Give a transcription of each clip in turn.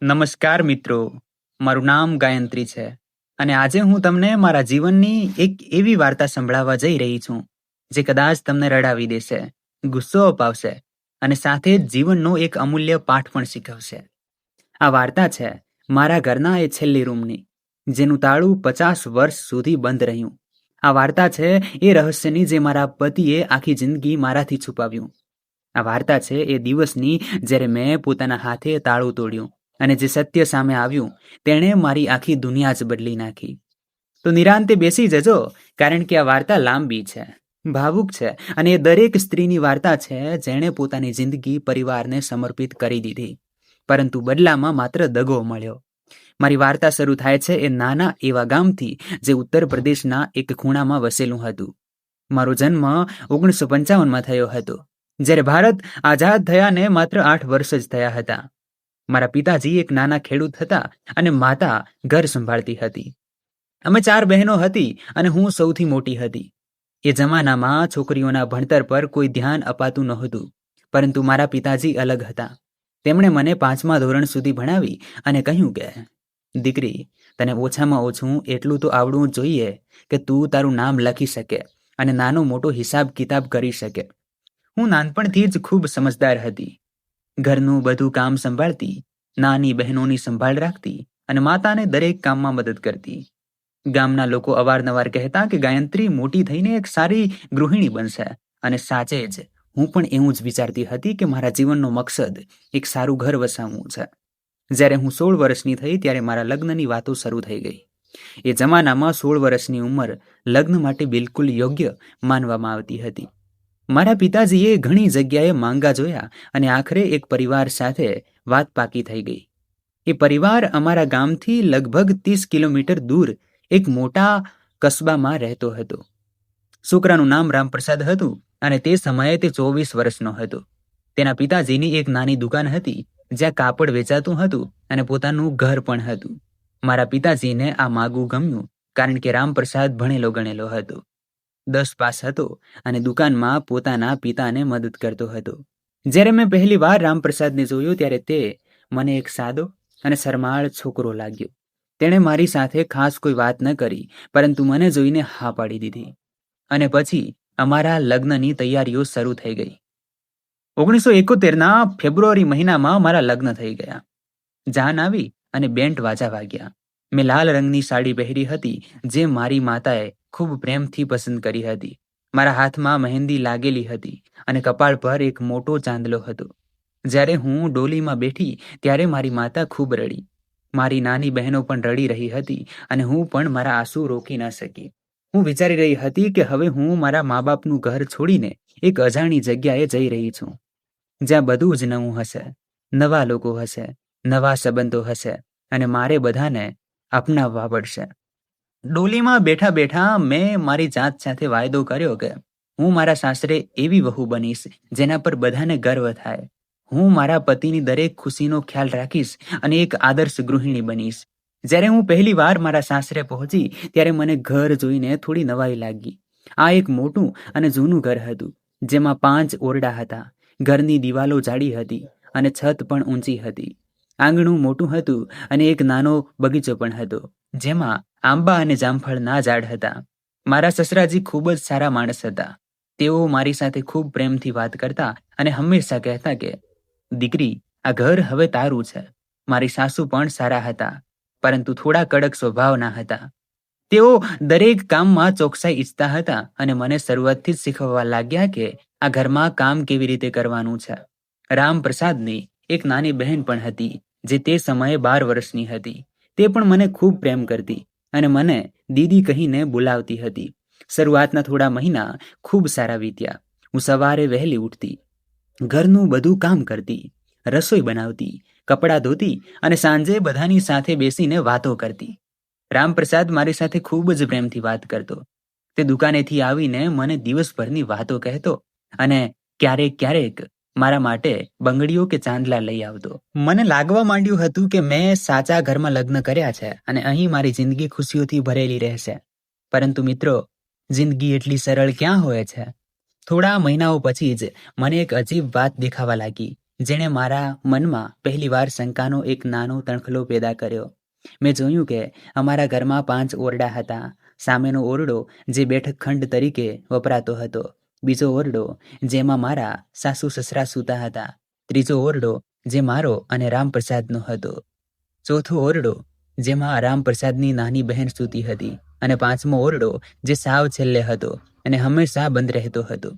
નમસ્કાર મિત્રો, મારું નામ ગાયત્રી છે અને આજે હું તમને મારા જીવનની એક એવી વાર્તા સંભળાવવા જઈ રહી છું જે કદાચ તમને રડાવી દેશે, ગુસ્સો અપાવશે અને સાથે જ જીવનનો એક અમૂલ્ય પાઠ પણ શીખવશે. આ વાર્તા છે મારા ઘરના એ છેલ્લી રૂમની, જેનું તાળું 50 વર્ષ સુધી બંધ રહ્યું. આ વાર્તા છે એ રહસ્યની જે મારા પતિએ આખી જિંદગી મારાથી છુપાવ્યું. આ વાર્તા છે એ દિવસની જ્યારે મેં પોતાના હાથે તાળું તોડ્યું અને જે સત્ય સામે આવ્યું તેણે મારી આખી દુનિયા જ બદલી નાખી. તો નિરાંતે બેસી જજો, કારણ કે આ વાર્તા લાંબી છે, ભાવુક છે અને એ દરેક સ્ત્રીની વાર્તા છે જેણે પોતાની જિંદગી પરિવારને સમર્પિત કરી દીધી, પરંતુ બદલામાં માત્ર દગો મળ્યો. મારી વાર્તા શરૂ થાય છે એ નાના એવા ગામથી જે ઉત્તર પ્રદેશના એક ખૂણામાં વસેલું હતું. મારો જન્મ 1955માં થયો હતો, જ્યારે ભારત આઝાદ થયાને માત્ર 8 વર્ષ જ થયા હતા. મારા પિતાજી એક નાના ખેડૂત હતા અને માતા ઘર સંભાળતી હતી. અમે 4 બહેનો હતી અને હું સૌથી મોટી હતી. એ જમાનામાં છોકરીઓના ભણતર પર કોઈ ધ્યાન અપાતું નહોતું, પરંતુ મારા પિતાજી અલગ હતા. તેમણે મને 5મા ધોરણ સુધી ભણાવી અને કહ્યું કે, દીકરી, તને ઓછામાં ઓછું એટલું તો આવડવું જોઈએ કે તું તારું નામ લખી શકે અને નાનો મોટો હિસાબ કિતાબ કરી શકે. હું નાનપણથી જ ખૂબ સમજદાર હતી. ઘરનું બધું કામ સંભાળતી, નાની બહેનોની સંભાળ રાખતી અને માતાને દરેક કામમાં મદદ કરતી. ગામના લોકો અવારનવાર કહેતા કે ગાયત્રી મોટી થઈને એક સારી ગૃહિણી બનશે, અને સાચે જ હું પણ એવું જ વિચારતી હતી કે મારા જીવનનો મકસદ એક સારું ઘર વસાવવું છે. જ્યારે હું 16 વર્ષની થઈ ત્યારે મારા લગ્નની વાતો શરૂ થઈ ગઈ. એ જમાનામાં 16 વર્ષની ઉંમર લગ્ન માટે બિલકુલ યોગ્ય માનવામાં આવતી હતી. મારા પિતાજીએ ઘણી જગ્યાએ માંગા જોયા અને આખરે એક પરિવાર સાથે વાત પાકી થઈ ગઈ. એ પરિવાર અમારા ગામથી લગભગ 30 કિલોમીટર દૂર એક મોટા કસ્બામાં રહેતો હતો. છોકરાનું નામ રામપ્રસાદ હતું અને તે સમયે તે 24 વર્ષનો હતો. તેના પિતાજીની એક નાની દુકાન હતી જ્યાં કાપડ વેચાતું હતું અને પોતાનું ઘર પણ હતું. મારા પિતાજીને આ માગું ગમ્યું, કારણ કે રામપ્રસાદ ભણેલો ગણેલો હતો, 10 પાસ હતો અને દુકાનમાં પોતાના પિતાને મદદ કરતો હતો. જ્યારે મેં પહેલી વાર રામપ્રસાદને જોયો ત્યારે તે મને એક સાદો અને શરમાળ છોકરો લાગ્યો. તેણે મારી સાથે ખાસ કોઈ વાત ન કરી, પરંતુ મને જોઈને હા પાડી દીધી. અને પછી અમારા લગ્નની તૈયારીઓ શરૂ થઈ ગઈ. 1971ના ફેબ્રુઆરી મહિનામાં મારા લગ્ન થઈ ગયા. જાન આવી અને બેન્ટ વાજા વાગ્યા. મેં લાલ રંગની સાડી પહેરી હતી જે મારી માતાએ ખૂબ પ્રેમથી પસંદ કરી હતી. મારા હાથમાં મહેંદી લાગેલી હતી અને કપાળ પર એક મોટો ચાંદલો હતો. જ્યારે હું ડોલીમાં બેઠી ત્યારે મારી માતા ખૂબ રડી. મારી નાની બહેનો પણ રડી રહી હતી અને હું પણ મારા આંસુ રોકી ન શકી. હું વિચારી રહી હતી કે હવે હું મારા મા બાપનું ઘર છોડીને એક અજાણી જગ્યાએ જઈ રહી છું, જ્યાં બધું જ નવું હશે, નવા લોકો હશે, નવા સંબંધો હશે અને મારે બધાને અપનાવવા પડશે. ડોલીમાં બેઠા બેઠા મેં મારી જાત સાથે વાયદો કર્યો કે હું મારા સાસરે એવી વહુ બનીશ જેના પર બધાને ગર્વ થાય. હું મારા પતિની દરેક ખુશીનો ખ્યાલ રાખીશ અને એક આદર્શ ગૃહિણી બનીશ. જ્યારે હું પહેલી વાર મારા સાસરે પહોંચી ત્યારે મને ઘર જોઈને થોડી નવાઈ લાગી. આ એક મોટું અને જૂનું ઘર હતું, જેમાં 5 ઓરડા હતા. ઘરની દિવાલો જાડી હતી અને છત પણ ઊંચી હતી. આંગણું મોટું હતું અને એક નાનો બગીચો પણ હતો, જેમાં આંબા અને જામફળના ઝાડ હતા. મારા સસરાજી ખૂબ જ સારા માણસ હતા. તેઓ મારી સાથે ખૂબ પ્રેમથી વાત કરતા અને હંમેશા કહેતા કે, દીકરી, આ ઘર હવે તારું છે. મારી સાસુ પણ સારા હતા, પરંતુ થોડા કડક સ્વભાવના હતા. તેઓ દરેક કામમાં ચોકસાઈ ઈચ્છતા હતા અને મને શરૂઆતથી જ શીખવવા લાગ્યા કે આ ઘરમાં કામ કેવી રીતે કરવાનું છે. રામપ્રસાદની એક નાની બહેન પણ હતી જે તે સમયે 12 વર્ષની હતી. તે પણ મને ખૂબ પ્રેમ કરતી અને મને દીદી કહીને બોલાવતી હતી. શરૂઆતના થોડા મહિના ખૂબ સારા વીત્યા. હું સવારે વહેલી ઉઠતી, ઘરનું બધું કામ કરતી, રસોઈ બનાવતી, કપડાં ધોતી અને સાંજે બધાની સાથે બેસીને વાતો કરતી. રામપ્રસાદ મારી સાથે ખૂબ જ પ્રેમથી વાત કરતો. તે દુકાનેથી આવીને મને દિવસભરની વાતો કહેતો અને ક્યારેક મારા માટે બંગડીઓ કે ચાંદલા લઈ આવતો. મને લાગવા માંડ્યું હતું કે મેં સાચા ઘરમાં લગ્ન કર્યા છે અને અહીં મારી જિંદગી ખુશીઓથી ભરેલી રહેશે. પરંતુ મિત્રો, જિંદગી એટલી સરળ ક્યાં હોય છે? થોડા મહિનાઓ પછી જ મને એક અજીબ વાત દેખાવા લાગી. જેણે મારા મનમાં પહેલીવાર શંકાનો એક નાનો તણખલો પેદા કર્યો. મેં જોયું કે અમારા ઘરમાં 5 ઓરડા હતા. સામેનો ઓરડો જે બેઠક ખંડ તરીકે વપરાતો હતો, બીજો ઓરડો જેમાં મારા સાસુ સસરા સૂતા હતા, ત્રીજો ઓરડો જે મારો અને રામપ્રસાદનો હતો, ચોથો ઓરડો જેમાં રામપ્રસાદની નાની બહેન સૂતી હતી, અને 5મો ઓરડો જે સાવ છેલ્લે હતો અને હંમેશા બંધ રહેતો હતો.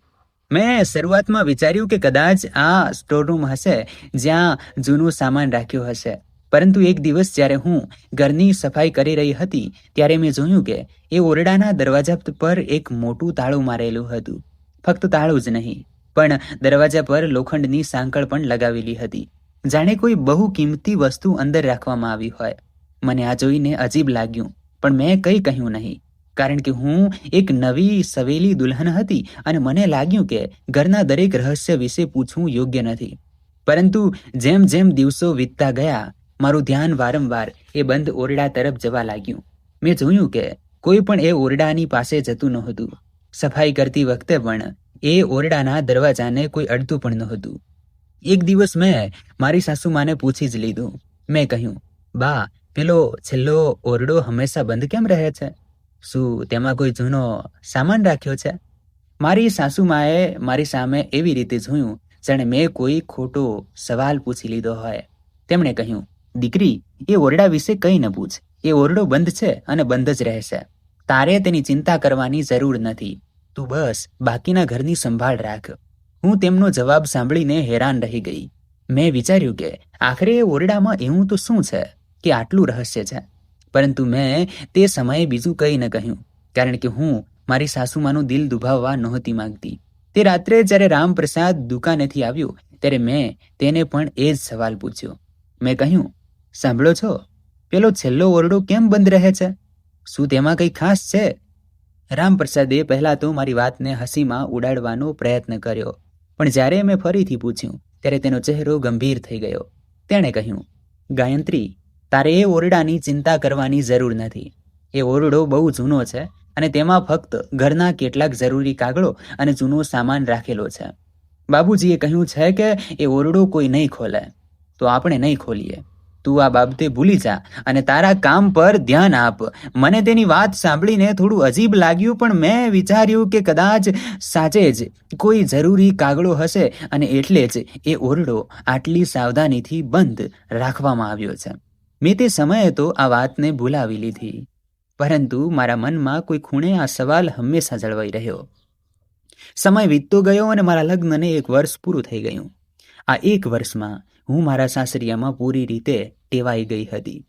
મેં શરૂઆતમાં વિચાર્યું કે કદાચ આ સ્ટોરરૂમ હશે જ્યાં જૂનો સામાન રાખ્યો હશે. પરંતુ એક દિવસ જ્યારે હું ઘરની સફાઈ કરી રહી હતી ત્યારે મેં જોયું કે એ ઓરડાના દરવાજા પર એક મોટું તાળું મારેલું હતું. ફક્ત તાળું જ નહીં, પણ દરવાજા પર લોખંડની સાંકળ પણ લગાવેલી હતી, જાણે કોઈ બહુ કિંમતી વસ્તુ અંદર રાખવામાં આવી હોય. મને આ જોઈને અજીબ લાગ્યું, પણ મેં કંઈ કહ્યું નહીં, કારણ કે હું એક નવી સવેલી દુલ્હન હતી અને મને લાગ્યું કે ઘરના દરેક રહસ્ય વિશે પૂછવું યોગ્ય નથી. પરંતુ જેમ જેમ દિવસો વીતતા ગયા, મારું ધ્યાન વારંવાર એ બંધ ઓરડા તરફ જવા લાગ્યું. મેં જોયું કે કોઈ પણ એ ઓરડાની પાસે જતું નહોતું. સફાઈ કરતી વખતે પણ એ ઓરડાના દરવાજાને કોઈ અડતું પણ નહોતું. એક દિવસ મેં મારી સાસુમાને પૂછી જ લીધું. મેં કહ્યું, બા, પેલો છેલ્લો ઓરડો હંમેશા બંધ કેમ રહે છે? શું તેમાં કોઈ જૂનો સામાન રાખ્યો છે? મારી સાસુમાએ મારી સામે એવી રીતે જોયું જાણે મેં કોઈ ખોટો સવાલ પૂછી લીધો હોય. તેમણે કહ્યું, દીકરી, એ ઓરડા વિશે કંઈ ન પૂછ. એ ઓરડો બંધ છે અને બંધ જ રહેશે. તારે તેની ચિંતા કરવાની જરૂર નથી. તું બસ બાકીના ઘરની સંભાળ રાખ. હું તેમનો જવાબ સાંભળીને હેરાન રહી ગઈ. મેં વિચાર્યું કે આખરે એ ઓરડામાં એવું તો શું છે કે આટલું રહસ્ય છે? પરંતુ મેં તે સમયે બીજું કંઈ ન કહ્યું, કારણ કે હું મારી સાસુમાનું દિલ દુભાવવા નહોતી માંગતી. તે રાત્રે જ્યારે રામપ્રસાદ દુકાનેથી આવ્યો ત્યારે મેં તેને પણ એ જ સવાલ પૂછ્યો. મેં કહ્યું, સાંભળો છો, પેલો છેલ્લો ઓરડો કેમ બંધ રહે છે? શું તેમાં કંઈ ખાસ છે? રામપ્રસાદે પહેલાં તો મારી વાતને હસીમાં ઉડાડવાનો પ્રયત્ન કર્યો, પણ જ્યારે મેં ફરીથી પૂછ્યું ત્યારે તેનો ચહેરો ગંભીર થઈ ગયો. તેણે કહ્યું, ગાયત્રી, તારે એ ઓરડાની ચિંતા કરવાની જરૂર નથી. એ ઓરડો બહુ જૂનો છે અને તેમાં ફક્ત ઘરના કેટલાક જરૂરી કાગળો અને જૂનો સામાન રાખેલો છે. બાબુજીએ કહ્યું છે કે એ ઓરડો કોઈ નહીં ખોલે, તો આપણે નહીં ખોલીએ. તું આ બાબતે ભૂલી જા અને તારા કામ પર ધ્યાન આપ. મને તેની વાત સાંભળીને થોડું અજીબ લાગ્યું, પણ મેં વિચાર્યું કે કદાચ સાચે જ કોઈ જરૂરી કાગળો હશે અને એટલે જ એ ઓરડો આટલી સાવધાનીથી બંધ રાખવામાં આવ્યો છે. મેં તે સમયે તો આ વાતને ભૂલાવી લીધી, પરંતુ મારા મનમાં કોઈ ખૂણે આ સવાલ હંમેશા જળવાઈ રહ્યો. સમય વીતતો ગયો અને મારા લગ્નને 1 વર્ષ પૂરું થઈ ગયું. આ 1 વર્ષમાં હું મારા સાસરિયામાં પૂરી રીતે ટેવાઈ ગઈ હતી.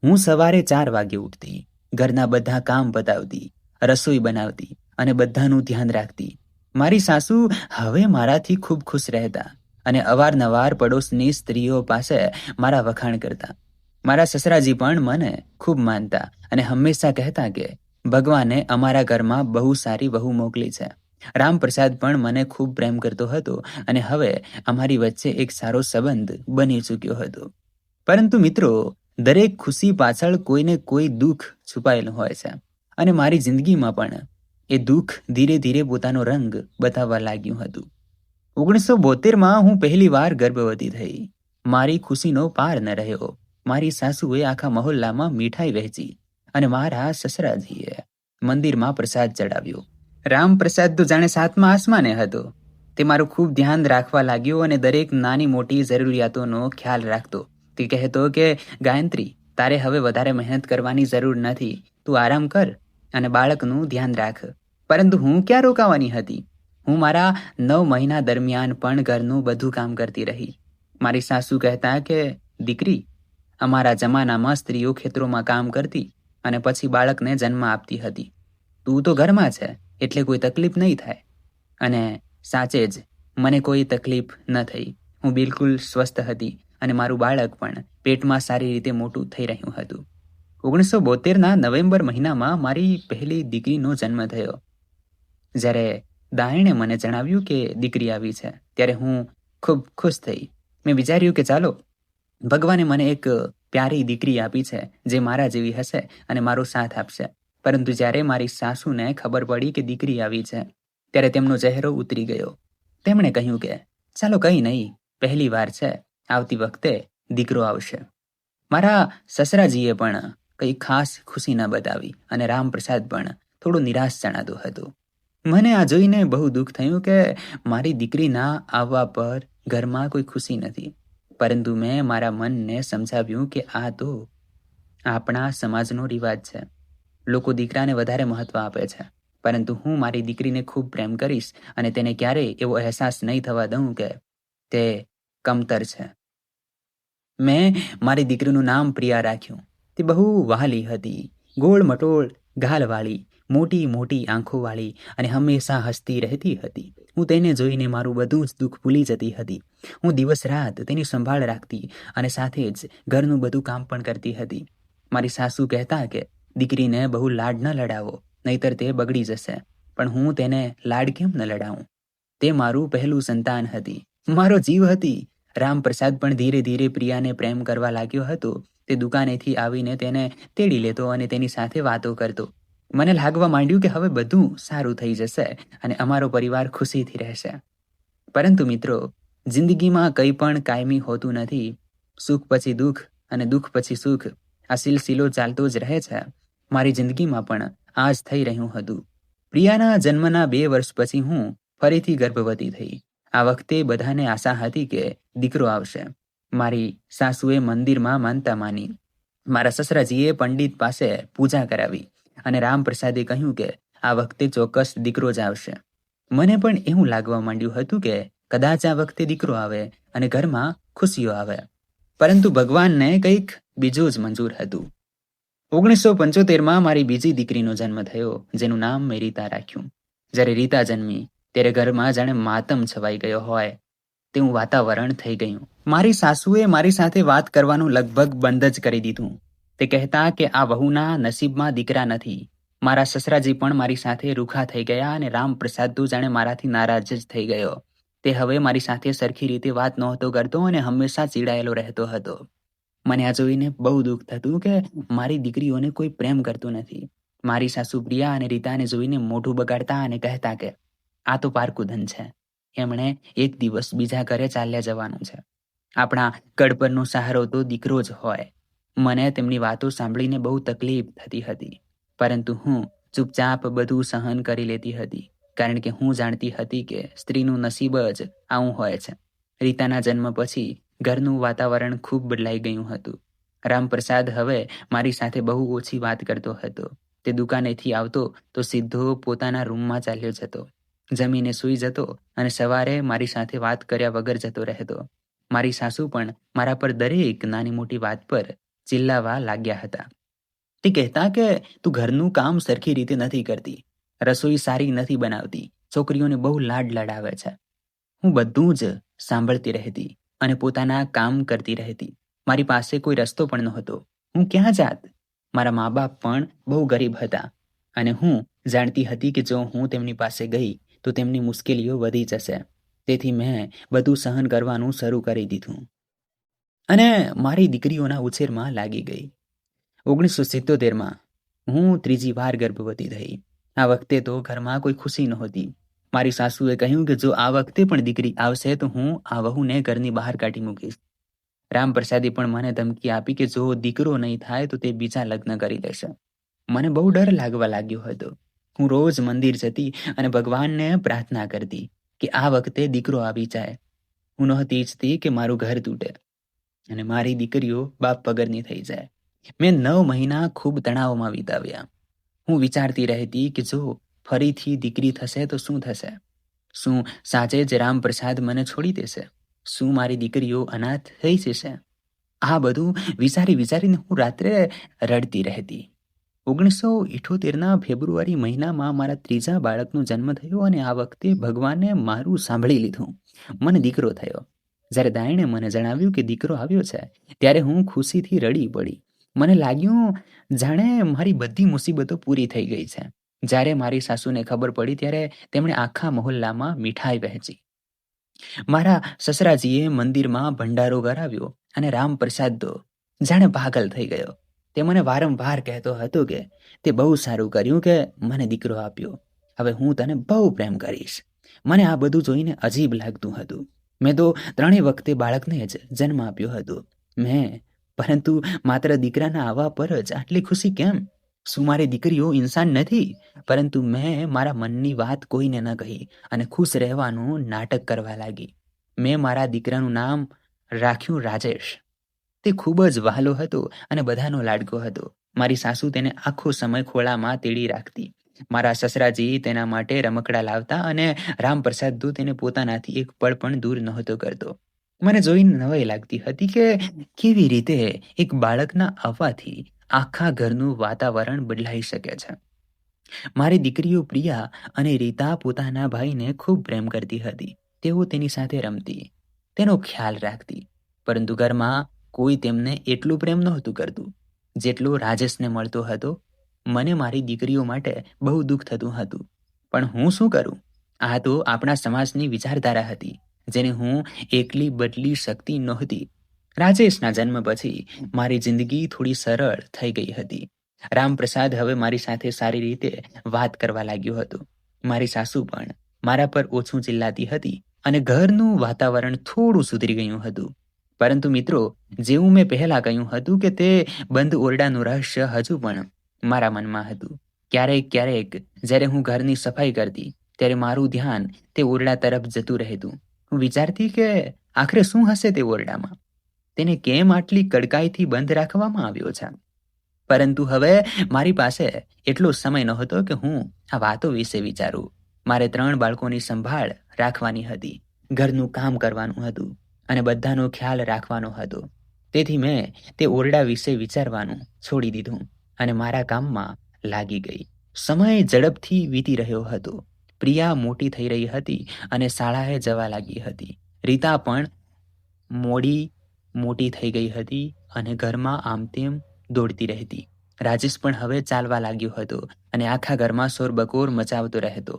હું સવારે 4 વાગે ઉઠતી, ઘરના બધા કામ પતાવતી, રસોઈ બનાવતી અને બધાનું ધ્યાન રાખતી. મારી સાસુ હવે મારાથી ખૂબ ખુશ રહેતા અને અવારનવાર પડોશની સ્ત્રીઓ પાસે મારા વખાણ કરતા. મારા સસરાજી પણ મને ખૂબ માનતા અને હંમેશા કહેતા કે ભગવાને અમારા ઘરમાં બહુ સારી વહુ મોકલી છે. રામપ્રસાદ પણ મને ખૂબ પ્રેમ કરતો હતો અને હવે અમારી વચ્ચે એક સારો સંબંધ બની ચૂક્યો હતો. પરંતુ મિત્રો, દરેક ખુશી પાછળ કોઈને કોઈ દુઃખ છુપાયેલું હોય છે અને મારી જિંદગીમાં પણ એ દુઃખ ધીરે ધીરે પોતાનો રંગ બતાવવા લાગ્યું હતું. 1972માં હું પહેલીવાર ગર્ભવતી થઈ. મારી ખુશીનો પાર ન રહ્યો. મારી સાસુએ આખા મહોલ્લામાં મીઠાઈ વહેંચી અને મારા સસરાજીએ મંદિરમાં પ્રસાદ ચડાવ્યો. રામપ્રસાદ તો જાણે 7મા આસમાને હતો. તે મારું ખૂબ ધ્યાન રાખવા લાગ્યો અને દરેક નાની મોટી જરૂરિયાતોનો ખ્યાલ રાખતો. તે કહેતો કે ગાયત્રી, તારે હવે વધારે મહેનત કરવાની જરૂર નથી. તું આરામ કર અને બાળકનું ધ્યાન રાખ. પરંતુ હું ક્યાં રોકાવાની હતી? હું મારા 9 મહિના દરમિયાન પણ ઘરનું બધું કામ કરતી રહી. મારી સાસુ કહેતા કે દીકરી, અમારા જમાનામાં સ્ત્રીઓ ખેતરોમાં કામ કરતી અને પછી બાળકને જન્મ આપતી હતી. તું તો ઘરમાં છે એટલે કોઈ તકલીફ નહીં થાય. અને સાચે જ મને કોઈ તકલીફ ન થઈ. હું બિલકુલ સ્વસ્થ હતી અને મારું બાળક પણ પેટમાં સારી રીતે મોટું થઈ રહ્યું હતું. 1972ના નવેમ્બર મહિનામાં મારી પહેલી દીકરીનો જન્મ થયો. જ્યારે દાયણે મને જણાવ્યું કે દીકરી આવી છે ત્યારે હું ખૂબ ખુશ થઈ. મેં વિચાર્યું કે ચાલો, ભગવાને મને એક પ્યારી દીકરી આપી છે જે મારા જેવી હશે અને મારો સાથ આપશે. પરંતુ જ્યારે મારી સાસુને ખબર પડી કે દીકરી આવી છે ત્યારે તેમનો ચહેરો ઉતરી ગયો. તેમણે કહ્યું કે ચાલો, કંઈ નહીં, પહેલી વાર છે, આવતી વખતે દીકરો આવશે. મારા સસરાજીએ પણ કંઈ ખાસ ખુશી ન બતાવી અને રામપ્રસાદ પણ થોડો નિરાશ જણાતો હતો. મને આ જોઈને બહુ દુઃખ થયું કે મારી દીકરીના આવવા પર ઘરમાં કોઈ ખુશી નથી. પરંતુ મેં મારા મનને સમજાવ્યું કે આ તો આપણા સમાજનો રિવાજ છે. લોકો દીકરાને વધારે મહત્વ આપે છે. પરંતુ હું મારી દીકરીને ખૂબ પ્રેમ કરીશ અને તેને ક્યારેય એવો અહેસાસ નહીં થવા દઉં કે તે કમતર છે. મેં મારી દીકરીનું નામ પ્રિયા રાખ્યું. તે બહુ વહાલી હતી, ગોળ મટોળ ગાલવાળી, મોટી મોટી આંખોવાળી અને હંમેશા હસતી રહેતી હતી. હું તેને જોઈને મારું બધું જ દુઃખ ભૂલી જતી હતી. હું દિવસ રાત તેની સંભાળ રાખતી અને સાથે જ ઘરનું બધું કામ પણ કરતી હતી. મારી સાસુ કહેતા કે દીકરીને બહુ લાડ ન લડાવો, નહીતર તે બગડી જશે. પણ હું તેને લાડ કેમ ન લડાવું? તે મારું પહેલું સંતાન હતી, મારો જીવ હતી. રામપ્રસાદ પણ ધીરે ધીરે પ્રિયાને પ્રેમ કરવા લાગ્યો હતો. તે દુકાનેથી આવીને તેને તેડી લેતો અને તેની સાથે વાતો કરતો. મને લાગવા માંડ્યું કે હવે બધું સારું થઈ જશે અને અમારો પરિવાર ખુશીથી રહેશે. પરંતુ મિત્રો, જિંદગીમાં કંઈ પણ કાયમી હોતું નથી. સુખ પછી દુઃખ અને દુઃખ પછી સુખ, આ સિલસિલો ચાલતો જ રહે છે. મારી જિંદગીમાં પણ આ જ થઈ રહ્યું હતું. પ્રિયાના જન્મના 2 વર્ષ પછી હું ફરીથી ગર્ભવતી થઈ. આ વખતે બધાને આશા હતી કે દીકરો આવશે. મારી સાસુએ મંદિરમાં માનતા માની. મારા સસરાજીએ પંડિત પાસે પૂજા કરાવી અને રામપ્રસાદે કહ્યું કે આ વખતે ચોક્કસ દીકરો જ આવશે. મને પણ એવું લાગવા માંડ્યું હતું કે કદાચ આ વખતે દીકરો આવે અને ઘરમાં ખુશીઓ આવે. પરંતુ ભગવાનને કંઈક બીજું જ મંજૂર હતું. 1975માં મારી બીજી દીકરીનો જન્મ થયો, જેનું નામ મેં રીતા રાખ્યું. જ્યારે રીતા જન્મી ત્યારે ઘરમાં જાણે માતમ છવાઈ ગયો હોય તેવું વાતાવરણ થઈ ગયું. મારી સાસુએ મારી સાથે વાત કરવાનું લગભગ બંધ જ કરી દીધું. તે કહેતા કે આ વહુના નસીબમાં દીકરા નથી. મારા સસરાજી પણ મારી સાથે રૂખા થઈ ગયા અને રામપ્રસાદ તો જાણે મારાથી નારાજ જ થઈ ગયો. તે હવે મારી સાથે સરખી રીતે વાત નહોતો કરતો અને હંમેશા ચીડાયેલો રહેતો હતો. મને આ જોઈને બહુ દુઃખ થતું કે મારી દીકરીઓને કોઈ પ્રેમ કરતું નથી. મારી સાસુ પ્રિયા અને રીતાને જોઈને મોઢું બગાડતા અને કહેતા કે આ તો પારકું ધન છે, એમણે એક દિવસ બીજા ઘરે ચાલ્યા જવાનું છે. આપણા કડપરનો સહારો તો દીકરો જ હોય. મને તેમની વાતો સાંભળીને બહુ તકલીફ થતી હતી. પરંતુ હું ચૂપચાપ બધું સહન કરી લેતી હતી, કારણ કે હું જાણતી હતી કે સ્ત્રીનું નસીબ જ આવું હોય છે. રીતાના જન્મ પછી ઘરનું વાતાવરણ ખૂબ બદલાઈ ગયું હતું. રામપ્રસાદ હવે મારી સાથે બહુ ઓછી વાત કરતો હતો. તે દુકાનેથી આવતો તો સીધો પોતાના રૂમમાં ચાલ્યો જતો, જમીને સૂઈ જતો અને સવારે મારી સાથે વાત કર્યા વગર જતો રહેતો. મારી સાસુ પણ મારા પર દરેક નાની મોટી વાત પર ચિલ્લાવા લાગ્યા હતા. તે કહેતા કે તું ઘરનું કામ સરખી રીતે નથી કરતી, રસોઈ સારી નથી બનાવતી, છોકરીઓને બહુ લાડ લડાવે છે. હું બધું જ સાંભળતી રહેતી અને પોતાના કામ કરતી રહેતી. મારી પાસે કોઈ રસ્તો પણ નહોતો. હું ક્યાં જાત? મારા મા બાપ પણ બહુ ગરીબ હતા અને હું જાણતી હતી કે જો હું તેમની પાસે ગઈ તો તેમની મુશ્કેલીઓ વધી જશે. તેથી મેં બધું સહન કરવાનું શરૂ કરી દીધું અને મારી દીકરીઓના ઉછેરમાં લાગી ગઈ. 1977માં હું ત્રીજી વાર ગર્ભવતી થઈ. આ વખતે તો ઘરમાં કોઈ ખુશી નહોતી. મારી સાસુએ કહ્યું કે જો આ વખતે પણ દીકરી આવશે તો હું આ વહુને ઘરની બહાર કાઢી મૂકીશ. રામપ્રસાદે પણ મને ધમકી આપી કે જો દીકરો નહીં થાય તો તે બીજા લગ્ન કરી લેશે. મને બહુ ડર લાગવા લાગ્યો હતો. હું રોજ મંદિર જતી અને ભગવાનને પ્રાર્થના કરતી કે આ વખતે દીકરો આવી જાય. હું નહોતી ઈચ્છતી કે મારું ઘર તૂટે અને મારી દીકરીઓ બાપ વગરની થઈ જાય. મેં 9 મહિના ખૂબ તણાવમાં વિતાવ્યા. હું વિચારતી રહેતી કે જો ફરીથી દીકરી થશે તો શું થશે? શું સાચે જ રામપ્રસાદ મને છોડી દેશે? શું મારી દીકરીઓ અનાથ થઈ જશે? આ બધું વિચારીને હું રાત્રે રડતી રહેતી. 1978ના ફેબ્રુઆરી મહિનામાં મારા ત્રીજા બાળકનો જન્મ થયો અને આ વખતે ભગવાને મારું સાંભળી લીધું. મને દીકરો થયો. જ્યારે દાયણે મને જણાવ્યું કે દીકરો આવ્યો છે ત્યારે હું ખુશીથી રડી પડી. મને લાગ્યું જાણે મારી બધી મુસીબતો પૂરી થઈ ગઈ છે. જ્યારે મારી સાસુને ખબર પડી ત્યારે તેમણે આખા મહોલ્લામાં મીઠાઈ વહેંચી. મારા સસરાજીએ મંદિરમાં ભંડારો કરાવ્યો અને રામપ્રસાદ તો જાણે પાગલ થઈ ગયો. તે મને વારંવાર કહેતો હતો કે તે બહુ સારું કર્યું કે મને દીકરો આપ્યો. હવે હું તને બહુ પ્રેમ કરીશ. મને આ બધું જોઈને અજીબ લાગતું હતું. મેં તો 3 વખતે બાળકને જ જન્મ આપ્યો હતો. પરંતુ માત્ર દીકરાના આવવા પર જ આટલી ખુશી કેમ? શું મારી દીકરીઓ ઇન્સાન નથી? પરંતુ મેં મારા મનની વાત કોઈને ન કહી અને ખુશ રહેવાનું નાટક કરવા લાગી. મેં મારા દીકરાનું નામ રાખ્યું રાજેશ. તે ખૂબ જ વહાલો હતો અને બધાનો લાડકો હતો. મારી સાસુ તેને આખો સમય ખોળામાં તેડી રાખતી. મારા સસરાજી તેના માટે રમકડા લાવતા અને રામપ્રસાદ તો તેને પોતાનાથી એક પળ પણ દૂર નહોતો કરતો. મને જોઈને નવાઈ લાગતી હતી કે કેવી રીતે એક બાળકના આવવાથી આખા ઘરનું વાતાવરણ બદલાઈ શકે છે. મારી દીકરીઓ પ્રિયા અને રીતા પોતાના ભાઈને ખૂબ પ્રેમ કરતી હતી. તેઓ તેની સાથે રમતી, તેનો ખ્યાલ રાખતી. પરંતુ ઘરમાં કોઈ તેમને એટલું પ્રેમ નહોતું કરતું જેટલો રાજેશને મળતો હતો. મને મારી દીકરીઓ માટે બહુ દુઃખ થતું હતું, પણ હું શું કરું? આ તો આપણા સમાજની વિચારધારા હતી જેને હું એકલી બદલી શકતી નહોતી. રાજેશના જન્મ પછી મારી જિંદગી થોડી સરળ થઈ ગઈ હતી. રામપ્રસાદ હવે મારી સાથે સારી રીતે વાત કરવા લાગ્યો હતો. મારી સાસુ પણ મારા પર ઓછું ચિલ્લાતી હતી અને ઘરનું વાતાવરણ થોડું સુધરી ગયું હતું. પરંતુ મિત્રો, જેવું મેં પહેલા કહ્યું હતું કે તે બંધ ઓરડાનું રહસ્ય હજુ પણ મારા મનમાં હતું. ક્યારેક જ્યારે હું ઘરની સફાઈ કરતી ત્યારે મારું ધ્યાન તે ઓરડા તરફ જતું રહેતું. હું વિચારતી કે આખરે શું હશે તે ઓરડામાં? તેને કેમ આટલી કડકાઈથી બંધ રાખવામાં આવ્યો છે? પરંતુ હવે મારી પાસે એટલો સમય નહોતો કે હું આ વાતો વિશે વિચારું. મારે 3 બાળકોની સંભાળ રાખવાની હતી, ઘરનું કામ કરવાનું હતું અને બધાનો ખ્યાલ રાખવાનો હતો. તેથી મેં તે ઓરડા વિશે વિચારવાનું છોડી દીધું અને મારા કામમાં લાગી ગઈ. સમય ઝડપથી વીતી રહ્યો હતો. પ્રિયા મોટી થઈ રહી હતી અને શાળાએ જવા લાગી હતી. રીતા પણ મોટી થઈ ગઈ હતી અને ઘરમાં આમ તેમ દોડતી રહેતી. રાજેશ પણ હવે ચાલવા લાગ્યો હતો અને આખા ઘરમાં શોરબકોર મચાવતો રહેતો.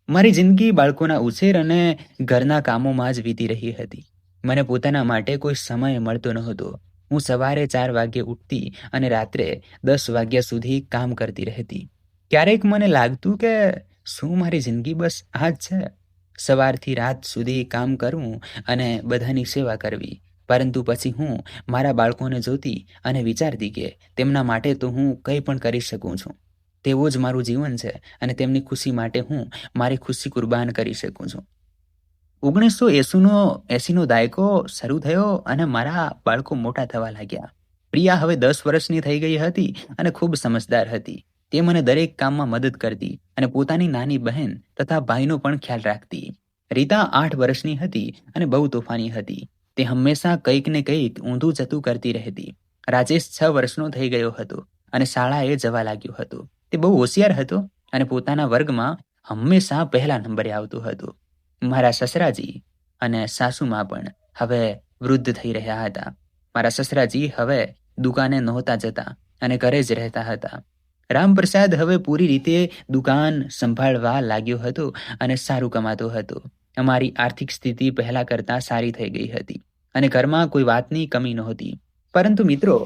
મારી જિંદગી બાળકોના ઉછેર અને ઘરના કામોમાં જ વીતી રહી હતી. મને પોતાના માટે કોઈ સમય મળતો નહોતો. હું સવારે 4 વાગ્યે ઉઠતી અને રાત્રે 10 વાગ્યા સુધી કામ કરતી રહેતી. ક્યારેક મને લાગતું કે શું મારી જિંદગી બસ આ જ છે? સવારથી રાત સુધી કામ કરવું અને બધાની સેવા કરવી. પરંતુ પછી હું મારા બાળકોને જોતી અને વિચારતી કે તેમના માટે તો હું કંઈ પણ કરી શકું છું. તેઓ જ મારું જીવન છે અને તેમની ખુશી માટે હું મારી ખુશી કુરબાન કરી શકું છું. 1980નો દાયકો શરૂ થયો અને મારા બાળકો મોટા થવા લાગ્યા. પ્રિયા હવે 10 વર્ષની થઈ ગઈ હતી અને ખૂબ સમજદાર હતી. તે મને દરેક કામમાં મદદ કરતી અને પોતાની નાની બહેન તથા ભાઈનો પણ ખ્યાલ રાખતી. રીતા 8 વર્ષની હતી અને બહુ તોફાની હતી. તે હંમેશા કંઈક ને કંઈક ઊંધું જતું કરતી રહેતી. રાજેશ 6 વર્ષનો થઈ ગયો હતો અને શાળાએ જવા લાગ્યો હતો. તે બહુ હોશિયાર હતો અને પોતાના વર્ગમાં હંમેશા પહેલા નંબરે આવતો હતો. મારા સસરાજી અને સાસુમાં પણ હવે વૃદ્ધ થઈ રહ્યા હતા. મારા સસરાજી હવે દુકાને નહોતા જતા અને ઘરે જ રહેતા હતા. રામપ્રસાદ હવે પૂરી રીતે દુકાન સંભાળવા લાગ્યો હતો અને સારું કમાતો હતો. અમારી આર્થિક સ્થિતિ પહેલા કરતાં સારી થઈ ગઈ હતી અને ઘરમાં કોઈ વાતની કમી નહોતી. પરંતુ મિત્રો,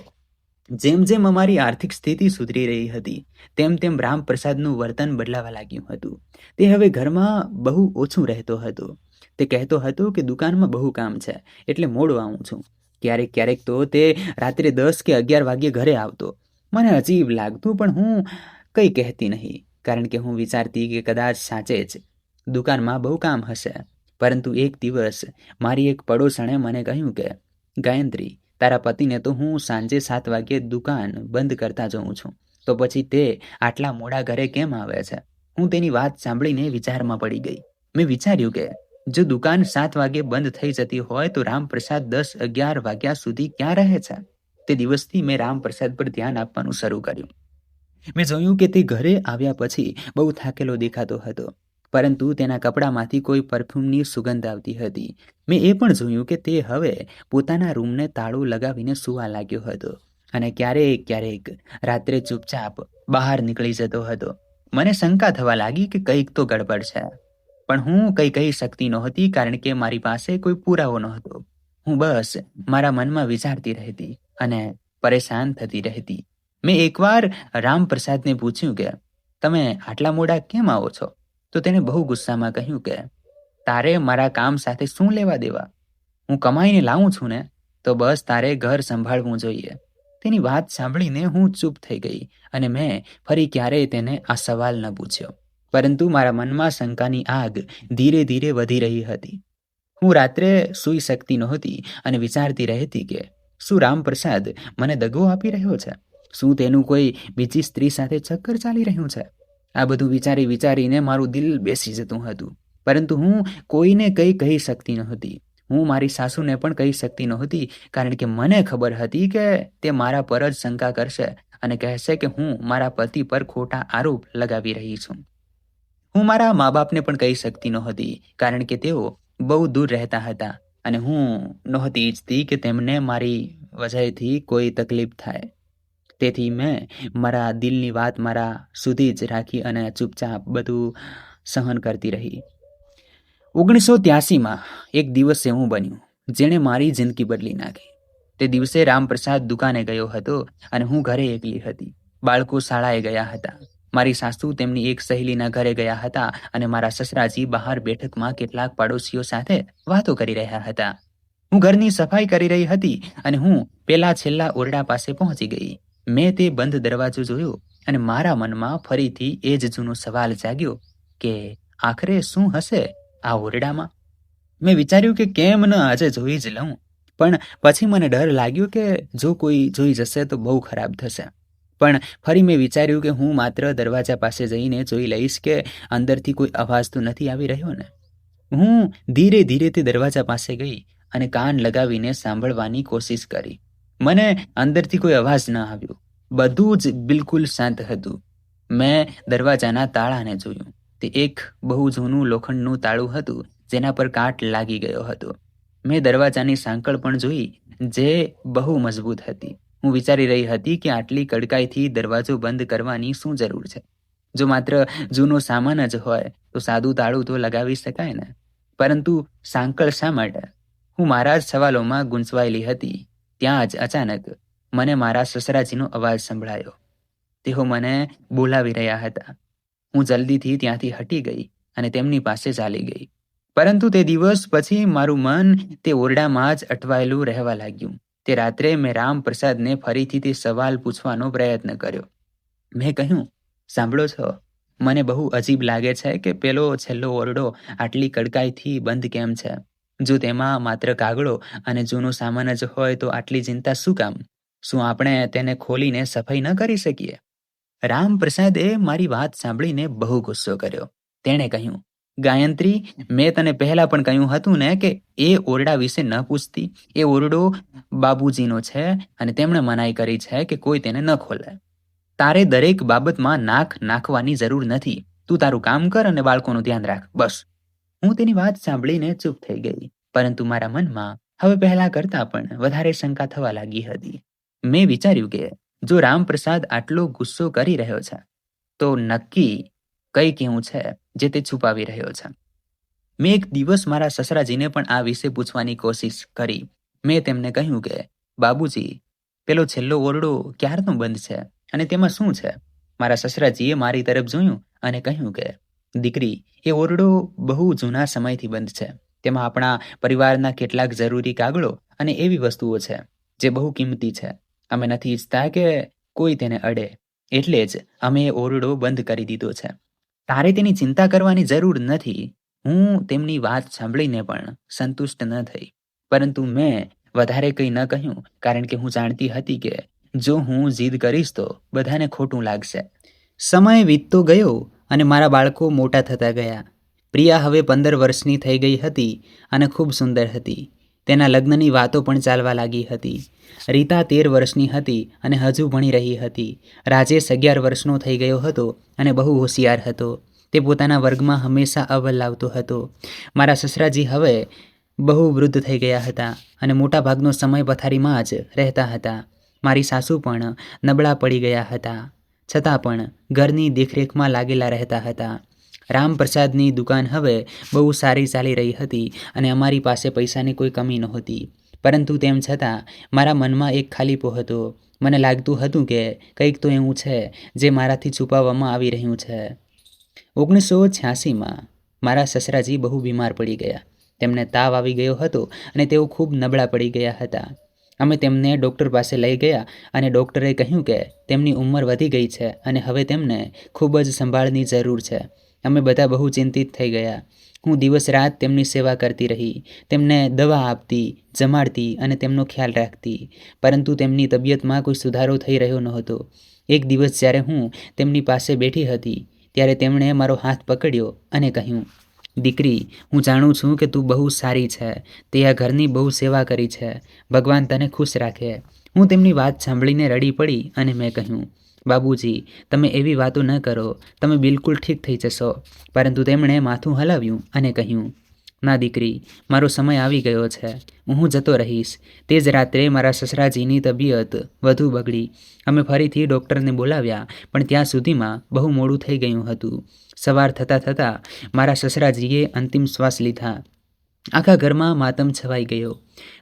જેમ જેમ અમારી આર્થિક સ્થિતિ સુધરી રહી હતી તેમ તેમ રામપ્રસાદનું વર્તન બદલાવા લાગ્યું હતું. તે હવે ઘરમાં બહુ ઓછું રહેતો હતો. તે કહેતો હતો કે દુકાનમાં બહુ કામ છે એટલે મોડો આવું છું. ક્યારેક તો તે રાત્રે 10 કે 11 વાગ્યે ઘરે આવતો. મને અજીબ લાગતું, પણ હું કંઈ કહેતી નહીં, કારણ કે હું વિચારતી કે કદાચ સાચે જ દુકાનમાં બહુ કામ હશે. પરંતુ એક દિવસ મારી એક પડોશણે મને કહ્યું કે ગાયત્રી, તારા પતિને તો હું સાંજે 7 વાગ્યે દુકાન બંધ કરતા જોઉં છું, તો પછી તે આટલા મોડા ઘરે કેમ આવે છે? હું તેની વાત સાંભળીને વિચારમાં પડી ગઈ. મેં વિચાર્યું કે જો દુકાન 7 વાગ્યે બંધ થઈ જતી હોય તો રામપ્રસાદ 10-11 વાગ્યા સુધી ક્યાં રહે છે? તે દિવસથી મેં રામપ્રસાદ પર ધ્યાન આપવાનું શરૂ કર્યું. મેં જોયું કે તે ઘરે આવ્યા પછી બહુ થાકેલો દેખાતો હતો, પરંતુ તેના કપડામાંથી કોઈ પરફ્યુમની સુગંધ આવતી હતી. મેં એ પણ જોયું કે તે હવે પોતાના રૂમને તાળું લગાવીને સૂવા લાગ્યો હતો અને ક્યારેક રાત્રે ચૂપચાપ બહાર નીકળી જતો હતો. મને શંકા થવા લાગી કે કંઈક તો ગડબડ છે, પણ હું કંઈ કહી શકતી નહોતી કારણ કે મારી પાસે કોઈ પુરાવો નહોતો. હું બસ મારા મનમાં વિચારતી રહેતી અને પરેશાન થતી રહેતી. મેં એકવાર રામપ્રસાદને પૂછ્યું કે તમે આટલા મોડા કેમ આવો છો? તો તેને બહુ ગુસ્સામાં કહ્યું કે તારે મારા કામ સાથે શું લેવા દેવા? હું કમાઈને લાવું છું ને, તો બસ તારે ઘર સંભાળવું જોઈએ. તેની વાત સાંભળીને હું ચૂપ થઈ ગઈ અને મેં ફરી ક્યારેય તેને આ સવાલ ન પૂછ્યો. પરંતુ મારા મનમાં શંકાની આગ ધીરે ધીરે વધી રહી હતી. હું રાત્રે સૂઈ શકતી નહોતી અને વિચારતી રહેતી કે શું રામપ્રસાદ મને દગો આપી રહ્યો છે? શું તેનું કોઈ બીજી સ્ત્રી સાથે ચક્કર ચાલી રહ્યું છે? આ બધું વિચારી વિચારીને મારું દિલ બેસી જતું હતું. પરંતુ હું કોઈને કંઈ કહી શકતી નહોતી. હું મારી સાસુને પણ કહી શકતી નહોતી, કારણ કે મને ખબર હતી કે તે મારા પર જ શંકા કરશે અને કહેશે કે હું મારા પતિ પર ખોટા આરોપ લગાવી રહી છું. હું મારા મા બાપને પણ કહી શકતી નહોતી, કારણ કે તેઓ બહુ દૂર રહેતા હતા અને હું નહોતી ઈચ્છતી કે તેમને મારી વજહથી કોઈ તકલીફ થાય. તેથી મેં મારા દિલની વાત મારા સુધી જ રાખી અને ચૂપચાપ બધું સહન કરતી રહી. 1983માં એક દિવસ એવું બન્યું જેણે મારી જિંદગી બદલી નાખી. તે દિવસે રામપ્રસાદ દુકાને ગયો હતો અને હું ઘરે એકલી હતી. બાળકો શાળાએ ગયા હતા. મારી સાસુ તેમની એક સહેલીના ઘરે ગયા હતા અને મારા સસરાજી બહાર બેઠકમાં કેટલાક પાડોશીઓ સાથે વાતો કરી રહ્યા હતા. હું ઘરની સફાઈ કરી રહી હતી અને હું પેલા છેલ્લા ઓરડા પાસે પહોંચી ગઈ. મેં તે બંધ દરવાજો જોયો અને મારા મનમાં ફરીથી એ જ જૂનો સવાલ જાગ્યો કે આખરે શું હશે આ ઓરડામાં? મેં વિચાર્યું કે કેમ ન આજે જોઈ જ લઉં, પણ પછી મને ડર લાગ્યો કે જો કોઈ જોઈ જશે તો બહુ ખરાબ થશે. પણ ફરી મેં વિચાર્યું કે હું માત્ર દરવાજા પાસે જઈને જોઈ લઈશ કે અંદરથી કોઈ અવાજ તો નથી આવી રહ્યો ને. હું ધીરે ધીરે તે દરવાજા પાસે ગઈ અને કાન લગાવીને સાંભળવાની કોશિશ કરી. મને અંદરથી કોઈ અવાજ ન આવ્યો. બધું જ બિલકુલ શાંત હતું. મેં દરવાજાના તાળાને જોયું. તે એક બહુ જૂનું લોખંડનું તાળું હતું જેના પર કાટ લાગી ગયો હતો. મેં દરવાજાની સાંકળ પણ જોઈ જે બહુ મજબૂત હતી. હું વિચારી રહી હતી કે આટલી કડકાઈથી દરવાજો બંધ કરવાની શું જરૂર છે? જો માત્ર જૂનો સામાન જ હોય તો સાદું તાળું તો લગાવી શકાય ને. પરંતુ સાંકળ શા માટે? હું મારા જ સવાલોમાં ગૂંચવાયેલી હતી. ત્યાં જ અચાનક મને મારા સસરાજીનો અવાજ સંભળાયો. તેઓ મને બોલાવી રહ્યા હતા. હું જલ્દીથી ત્યાંથી હટી ગઈ અને તેમની પાસે ચાલી ગઈ. પરંતુ તે દિવસ પછી મારું મન તે ઓરડામાં જ અટવાયેલું રહેવા લાગ્યું. તે રાત્રે મેં રામપ્રસાદને ફરીથી તે સવાલ પૂછવાનો પ્રયત્ન કર્યો. મેં કહ્યું, સાંભળો છો, મને બહુ અજીબ લાગે છે કે પેલો છેલ્લો ઓરડો આટલી કડકાઈથી બંધ કેમ છે? જો તેમાં માત્ર કાગળો અને જૂનો સામાન જ હોય તો આટલી ચિંતા શું કામ? શું આપણે તેને ખોલીને સફાઈ ન કરી શકીએ? રામપ્રસાદે મારી વાત સાંભળીને બહુ ગુસ્સો કર્યો. તેણે કહ્યું, ગાયત્રી, મેં તને પહેલા પણ કહ્યું હતું ને કે એ ઓરડા વિશે ન પૂછતી. એ ઓરડો બાબુજીનો છે અને તેમણે મનાઈ કરી છે કે કોઈ તેને ન ખોલે. તારે દરેક બાબતમાં નાક નાખવાની જરૂર નથી. તું તારું કામ કર અને બાળકોનું ધ્યાન રાખ, બસ. હું તેની વાત સાંભળીને ચૂપ થઈ ગઈ, પરંતુ મારા મનમાં હવે પહેલા કરતાં પણ વધારે શંકા થવા લાગી હતી. મેં વિચાર્યું કે જો રામપ્રસાદ આટલો ગુસ્સો કરી રહ્યો છે તો નક્કી કંઈક એવું છે જે તે છુપાવી રહ્યો છે. મેં એક દિવસ મારા સસરાજીને પણ આ વિશે પૂછવાની કોશિશ કરી. મેં તેમને કહ્યું કે બાબુજી, પેલો છેલ્લો ઓરડો ક્યારનો બંધ છે અને તેમાં શું છે? મારા સસરાજીએ મારી તરફ જોયું અને કહ્યું કે દીકરી, એ ઓરડો બહુ જૂના સમયથી બંધ છે. તેમાં આપણા પરિવારના કેટલાક જરૂરી કાગળો અને એવી વસ્તુઓ છે જે બહુ કિંમતી છે. અમે નથી ઈચ્છતા કે કોઈ તેને અડે, એટલે જ અમે એ ઓરડો બંધ કરી દીધો છે. તારે તેની ચિંતા કરવાની જરૂર નથી. હું તેમની વાત સાંભળીને પણ સંતુષ્ટ ન થઈ, પરંતુ મેં વધારે કંઈ ન કહ્યું, કારણ કે હું જાણતી હતી કે જો હું જીદ કરીશ તો બધાને ખોટું લાગશે. સમય વીતતો ગયો અને મારા બાળકો મોટા થતા ગયા. પ્રિયા હવે 15 વર્ષની થઈ ગઈ હતી અને ખૂબ સુંદર હતી. તેના લગ્નની વાતો પણ ચાલવા લાગી હતી. રીતા 13 વર્ષની હતી અને હજુ ભણી રહી હતી. રાજેશ 11 વર્ષનો થઈ ગયો હતો અને બહુ હોશિયાર હતો. તે પોતાના વર્ગમાં હંમેશા અવ્વલ લાવતો હતો. મારા સસરાજી હવે બહુ વૃદ્ધ થઈ ગયા હતા અને મોટાભાગનો સમય પથારીમાં જ રહેતા હતા. મારી સાસુ પણ નબળા પડી ગયા હતા, છતાં પણ ઘરની દેખરેખમાં લાગેલા રહેતા હતા. રામપ્રસાદની દુકાન હવે બહુ સારી ચાલી રહી હતી અને અમારી પાસે પૈસાની કોઈ કમી નહોતી. પરંતુ તેમ છતાં મારા મનમાં એક ખાલીપો હતો. મને લાગતું હતું કે કંઈક તો એવું છે જે મારાથી છુપાવવામાં આવી રહ્યું છે. 1986માં મારા સસરાજી બહુ બીમાર પડી ગયા. તેમને તાવ આવી ગયો હતો અને તેઓ ખૂબ નબળા પડી ગયા હતા. અમે તેમને ડૉક્ટર પાસે લઈ ગયા અને ડૉક્ટરે કહ્યું કે તેમની ઉંમર વધી ગઈ છે અને હવે તેમને ખૂબ જ સંભાળની જરૂર છે. અમે બધા બહુ ચિંતિત થઈ ગયા. હું દિવસ રાત તેમની સેવા કરતી રહી, તેમને દવા આપતી, જમાડતી અને તેમનો ખ્યાલ રાખતી, પરંતુ તેમની તબિયતમાં કોઈ સુધારો થઈ રહ્યો નહોતો. એક દિવસ જ્યારે હું તેમની પાસે બેઠી હતી ત્યારે તેમણે મારો હાથ પકડ્યો અને કહ્યું, દીકરી, હું જાણું છું કે તું બહુ સારી છે. તે આ ઘરની બહુ સેવા કરી છે. ભગવાન તને ખુશ રાખે. હું તેમની વાત સાંભળીને રડી પડી અને મેં કહ્યું, બાબુજી, તમે એવી વાતો ન કરો. તમે બિલકુલ ઠીક થઈ જશો. પરંતુ તેમણે માથું હલાવ્યું અને કહ્યું, ના દીકરી, મારો સમય આવી ગયો છે. હું જતો રહીશ. તે જ રાત્રે મારા સસરાજીની તબિયત વધુ બગડી. અમે ફરીથી ડૉક્ટરને બોલાવ્યા, પણ ત્યાં સુધીમાં બહુ મોડું થઈ ગયું હતું. સવાર થતાં મારા સસરાજીએ અંતિમ શ્વાસ લીધા. આખા ઘરમાં માતમ છવાઈ ગયો.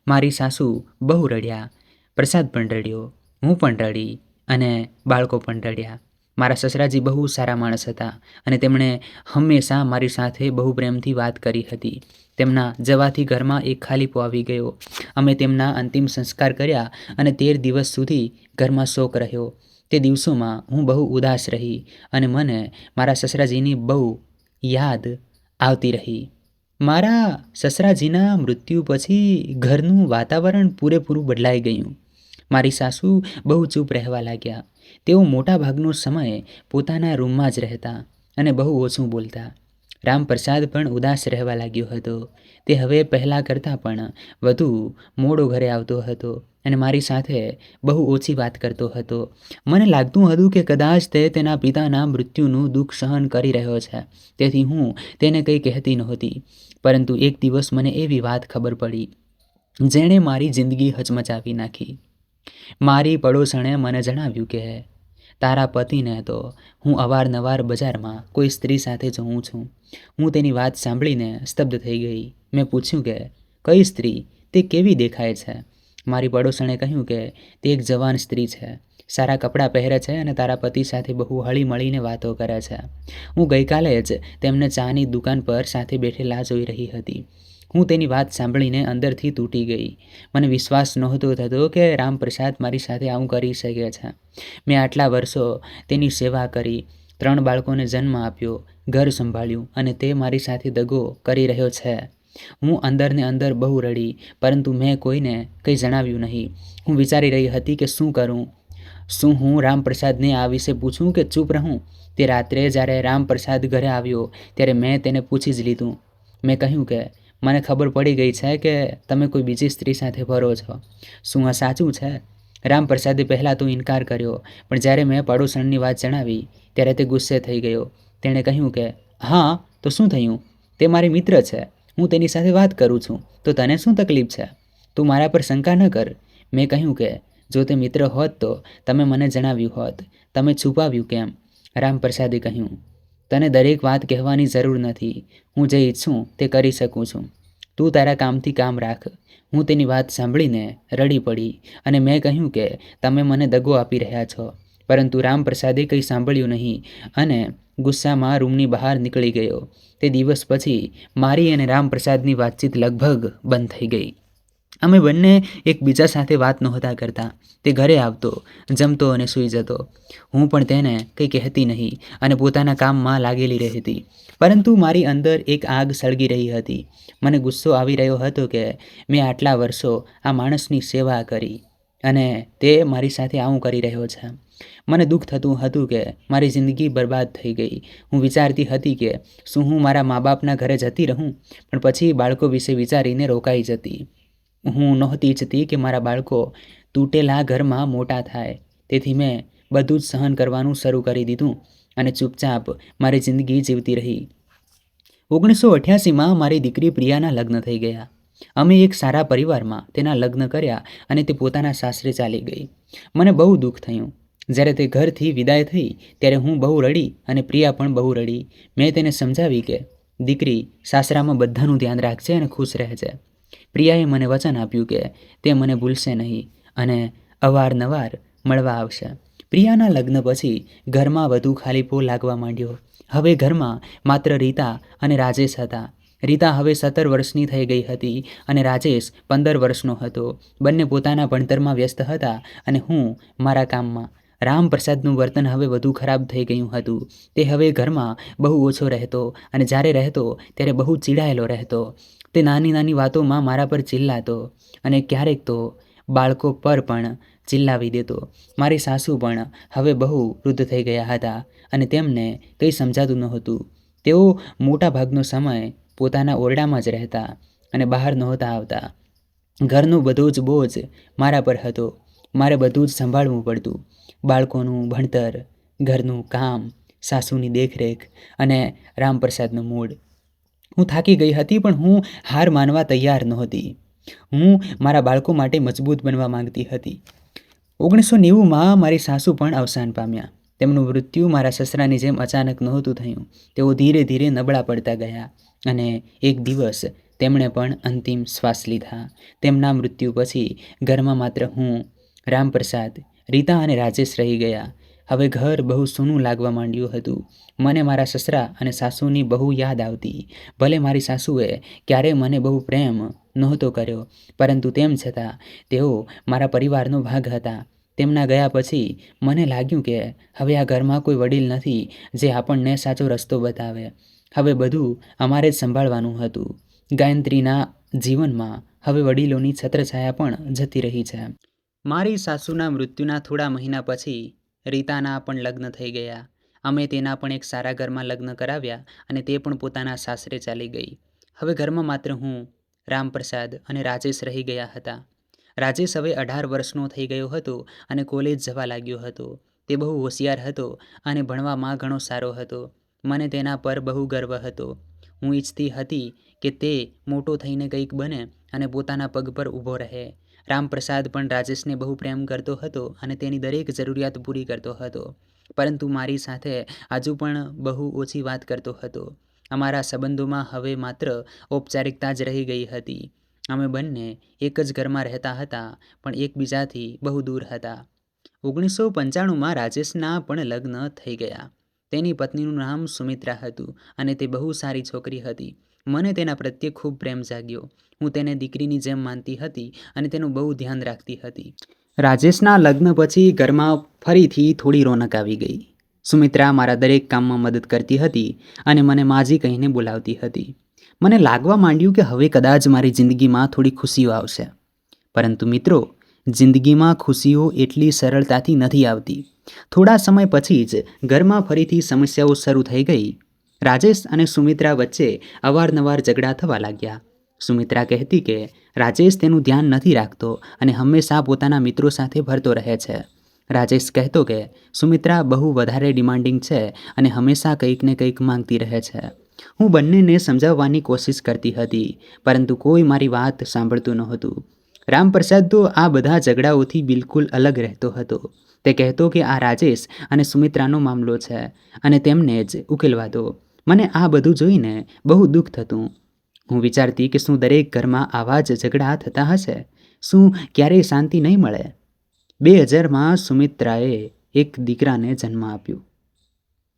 મારી સાસુ બહુ રડ્યા, પ્રસાદ પણ રડ્યો, હું પણ રડી અને બાળકો પણ રડ્યા. મારા સસરાજી બહુ સારા માણસ હતા અને તેમણે હંમેશા મારી સાથે બહુ પ્રેમથી વાત કરી હતી. તેમના જવાથી ઘરમાં એક ખાલીપો આવી ગયો. અમે તેમના અંતિમ સંસ્કાર કર્યા અને 13 દિવસ સુધી ઘરમાં શોક રહ્યો. તે દિવસોમાં હું બહુ ઉદાસ રહી અને મને મારા સસરાજીની બહુ યાદ આવતી રહી. મારા સસરાજીના મૃત્યુ પછી ઘરનું વાતાવરણ પૂરેપૂરું બદલાઈ ગયું. મારી સાસુ બહુ ચૂપ રહેવા લાગ્યા. તેઓ મોટા ભાગનો સમય પોતાના રૂમમાં જ રહેતા અને બહુ ઓછું બોલતા. રામપ્રસાદ પણ ઉદાસ રહેવા લાગ્યો હતો. તે હવે પહેલાં કરતાં પણ વધુ મોડો ઘરે આવતો હતો અને મારી સાથે બહુ ઓછી વાત કરતો હતો. મને લાગતું હતું કે કદાચ તે તેના પિતાના મૃત્યુનું દુઃખ સહન કરી રહ્યો છે, તેથી હું તેને કંઈ કહેતી નહોતી. પરંતુ એક દિવસ મને એવી વાત ખબર પડી જેણે મારી જિંદગી હચમચાવી નાખી. મારી પડોશણે મને જણાવ્યું કે તારા પતિને તો હું અવારનવાર બજારમાં કોઈ સ્ત્રી સાથે જોઉં છું. હું તેની વાત સાંભળીને સ્તબ્ધ થઈ ગઈ. મેં પૂછ્યું કે કઈ સ્ત્રી? તે કેવી દેખાય છે? મારી પડોશણે કહ્યું કે તે એક જવાન સ્ત્રી છે, સારા કપડાં પહેરે છે અને તારા પતિ સાથે બહુ હળીમળીને વાતો કરે છે. હું ગઈકાલે જ તેમને ચાની દુકાન પર સાથે બેઠેલા જોઈ રહી હતી. હું તેની વાત સાંભળીને અંદરથી તૂટી ગઈ. મને વિશ્વાસ નહોતો થતો કે રામપ્રસાદ મારી સાથે આવું કરી શકે છે. મેં આટલા વર્ષો તેની સેવા કરી, 3 બાળકોને જન્મ આપ્યો, ઘર સંભાળ્યું અને તે મારી સાથે દગો કરી રહ્યો છે. હું અંદરને અંદર બહુ રડી, પરંતુ મેં કોઈને કંઈ જણાવ્યું નહીં. હું વિચારી રહી હતી કે શું કરું. શું હું રામપ્રસાદને આ વિશે પૂછું કે ચૂપ રહું? તે રાત્રે જ્યારે રામપ્રસાદ ઘરે આવ્યો ત્યારે મેં તેને પૂછી જ લીધું. મેં કહ્યું કે મને ખબર પડી ગઈ છે કે તમે કોઈ બીજી સ્ત્રી સાથે ફરો છો. શું આ સાચું છે? રામપ્રસાદે પહેલાં તો ઇનકાર કર્યો, પણ જ્યારે મેં પડોશણની વાત જણાવી ત્યારે તે ગુસ્સે થઈ ગયો. તેણે કહ્યું કે હા, તો શું થયું? તે મારી મિત્ર છે. હું તેની સાથે વાત કરું છું, તો તને શું તકલીફ છે? તું મારા પર શંકા ન કર. મેં કહ્યું કે જો તે મિત્ર હોત તો તમે મને જણાવ્યું હોત. તમે છુપાવ્યું કેમ? રામપ્રસાદે કહ્યું, તને દરેક વાત કહેવાની જરૂર નથી. હું જે ઈચ્છું તે કરી શકું છું. તું તારા કામથી કામ રાખ. હું તેની વાત સાંભળીને રડી પડી અને મેં કહ્યું કે તમે મને દગો આપી રહ્યા છો. પરંતુ રામપ્રસાદે કંઈ સાંભળ્યું નહીં અને ગુસ્સામાં રૂમની બહાર નીકળી ગયો. તે દિવસ પછી મારી અને રામપ્રસાદની વાતચીત લગભગ બંધ થઈ ગઈ. અમે બંને એકબીજા સાથે વાત નહોતા કરતા. તે ઘરે આવતો, જમતો અને સૂઈ જતો. હું પણ તેને કંઈ કહેતી નહીં અને પોતાના કામમાં લાગેલી રહેતી. પરંતુ મારી અંદર એક આગ સળગી રહી હતી. મને ગુસ્સો આવી રહ્યો હતો કે મેં આટલા વર્ષો આ માણસની સેવા કરી અને તે મારી સાથે આવું કરી રહ્યો છે. મને દુઃખ થતું હતું કે મારી જિંદગી બરબાદ થઈ ગઈ. હું વિચારતી હતી કે શું હું મારા મા બાપના ઘરે જતી રહું, પણ પછી બાળકો વિશે વિચારીને રોકાઈ જતી. હું નહોતી ઈચ્છતી કે મારા બાળકો તૂટેલા ઘરમાં મોટા થાય. તેથી મેં બધું જ સહન કરવાનું શરૂ કરી દીધું અને ચૂપચાપ મારી જિંદગી જીવતી રહી. 1988માં મારી દીકરી પ્રિયાના લગ્ન થઈ ગયા. અમે એક સારા પરિવારમાં તેના લગ્ન કર્યા અને તે પોતાના સાસરે ચાલી ગઈ. મને બહુ દુઃખ થયું. જ્યારે તે ઘરથી વિદાય થઈ ત્યારે હું બહુ રડી અને પ્રિયા પણ બહુ રડી. મેં તેને સમજાવી કે દીકરી, સાસરામાં બધાનું ધ્યાન રાખજે અને ખુશ રહેજે. પ્રિયાએ મને વચન આપ્યું કે તે મને ભૂલશે નહીં અને અવારનવાર મળવા આવશે. પ્રિયાના લગ્ન પછી ઘરમાં વધુ ખાલીપો લાગવા માંડ્યો. હવે ઘરમાં માત્ર રીતા અને રાજેશ હતા. રીતા હવે 17 વર્ષની થઈ ગઈ હતી અને રાજેશ 15 વર્ષનો હતો. બંને પોતાના ભણતરમાં વ્યસ્ત હતા અને હું મારા કામમાં. રામપ્રસાદનું વર્તન હવે વધુ ખરાબ થઈ ગયું હતું. તે હવે ઘરમાં બહુ ઓછો રહેતો અને જ્યારે રહેતો ત્યારે બહુ ચીડાયેલો રહેતો. તે નાની નાની વાતોમાં મારા પર ચિલ્લાતો અને ક્યારેક તો બાળકો પર પણ ચિલ્લાવી દેતો. મારી સાસુ પણ હવે બહુ વૃદ્ધ થઈ ગયા હતા અને તેમને કંઈ સમજાતું નહોતું. તેઓ મોટા ભાગનો સમય પોતાના ઓરડામાં જ રહેતા અને બહાર નહોતા આવતા. ઘરનું બધું જ બોજ મારા પર હતો. મારે બધું જ સંભાળવું પડતું. બાળકોનું ભણતર, ઘરનું કામ, સાસુની દેખરેખ અને રામપ્રસાદનો મૂડ. હું થાકી ગઈ હતી પણ હું હાર માનવા તૈયાર નહોતી. હું મારા બાળકો માટે મજબૂત બનવા માંગતી હતી. 1990માં મારી સાસુ પણ અવસાન પામ્યા. તેમનું મૃત્યુ મારા સસરાની જેમ અચાનક નહોતું થયું. તેઓ ધીરે ધીરે નબળા પડતા ગયા અને એક દિવસ તેમણે પણ અંતિમ શ્વાસ લીધા. તેમના મૃત્યુ પછી ઘરમાં માત્ર હું, રામપ્રસાદ, રીતા અને રાજેશ રહી ગયા. હવે ઘર બહુ સૂનું લાગવા માંડ્યું હતું. મને મારા સસરા અને સાસુની બહુ યાદ આવતી. ભલે મારી સાસુએ ક્યારેય મને બહુ પ્રેમ નહોતો કર્યો, પરંતુ તેમ છતાં તેઓ મારા પરિવારનો ભાગ હતા. તેમના ગયા પછી મને લાગ્યું કે હવે આ ઘરમાં કોઈ વડીલ નથી જે આપણને સાચો રસ્તો બતાવે. હવે બધું અમારે જ સંભાળવાનું હતું. ગાયત્રીના જીવનમાં હવે વડીલોની છત્રછાયા પણ જતી રહી છે. મારી સાસુના મૃત્યુના થોડા મહિના પછી રીતાના પણ લગ્ન થઈ ગયા. અમે તેના પણ એક સારા ઘરમાં લગ્ન કરાવ્યા અને તે પણ પોતાના સાસરે ચાલી ગઈ. હવે ઘરમાં માત્ર હું, રામપ્રસાદ અને રાજેશ રહી ગયા હતા. રાજેશ હવે 18 વર્ષનો થઈ ગયો હતો અને કોલેજ જવા લાગ્યો હતો. તે બહુ હોશિયાર હતો અને ભણવામાં ઘણો સારો હતો. મને તેના પર બહુ ગર્વ હતો. હું ઈચ્છતી હતી કે તે મોટો થઈને કંઈક બને અને પોતાના પગ પર ઊભો રહે. રામપ્રસાદ પણ રાજેશને બહુ પ્રેમ કરતો હતો અને તેની દરેક જરૂરિયાત પૂરી કરતો હતો, પરંતુ મારી સાથે હજુ પણ બહુ ઓછી વાત કરતો હતો. અમારા સંબંધોમાં હવે માત્ર ઔપચારિકતા જ રહી ગઈ હતી. અમે બંને એક જ ઘરમાં રહેતા હતા પણ એકબીજાથી બહુ દૂર હતા. 1995માં રાજેશના પણ લગ્ન થઈ ગયા. તેની પત્નીનું નામ સુમિત્રા હતું અને તે બહુ સારી છોકરી હતી. મને તેના પ્રત્યે ખૂબ પ્રેમ જાગ્યો. હું તેને દીકરીની જેમ માનતી હતી અને તેનું બહુ ધ્યાન રાખતી હતી. રાજેશના લગ્ન પછી ઘરમાં ફરીથી થોડી રોનક આવી ગઈ. સુમિત્રા મારા દરેક કામમાં મદદ કરતી હતી અને મને માજી કહીને બોલાવતી હતી. મને લાગવા માંડ્યું કે હવે કદાચ મારી જિંદગીમાં થોડી ખુશીઓ આવશે. પરંતુ મિત્રો, જિંદગીમાં ખુશીઓ એટલી સરળતાથી નથી આવતી. થોડા સમય પછી જ ઘરમાં ફરીથી સમસ્યાઓ શરૂ થઈ ગઈ. રાજેશ અને સુમિત્રા વચ્ચે અવારનવાર ઝઘડા થવા લાગ્યા. સુમિત્રા કહેતી કે રાજેશ તેનું ધ્યાન નથી રાખતો અને હંમેશા પોતાના મિત્રો સાથે ફરતો રહે છે. રાજેશ કહેતો કે સુમિત્રા બહુ વધારે ડિમાન્ડિંગ છે અને હંમેશા કંઈક ને કંઈક માંગતી રહે છે. હું બંનેને સમજાવવાની કોશિશ કરતી હતી, પરંતુ કોઈ મારી વાત સાંભળતું નહોતું. રામપ્રસાદ તો આ બધા ઝઘડાઓથી બિલકુલ અલગ રહેતો હતો. તે કહેતો કે આ રાજેશ અને સુમિત્રાનો મામલો છે અને તેમને જ ઉકેલવા દો. મને આ બધું જોઈને બહુ દુઃખ થતું. હું વિચારતી કે શું દરેક ઘરમાં આવા જ ઝઘડા થતા હશે? શું ક્યારેય શાંતિ નહીં મળે? 2000માં સુમિત્રાએ એક દીકરાને જન્મ આપ્યો.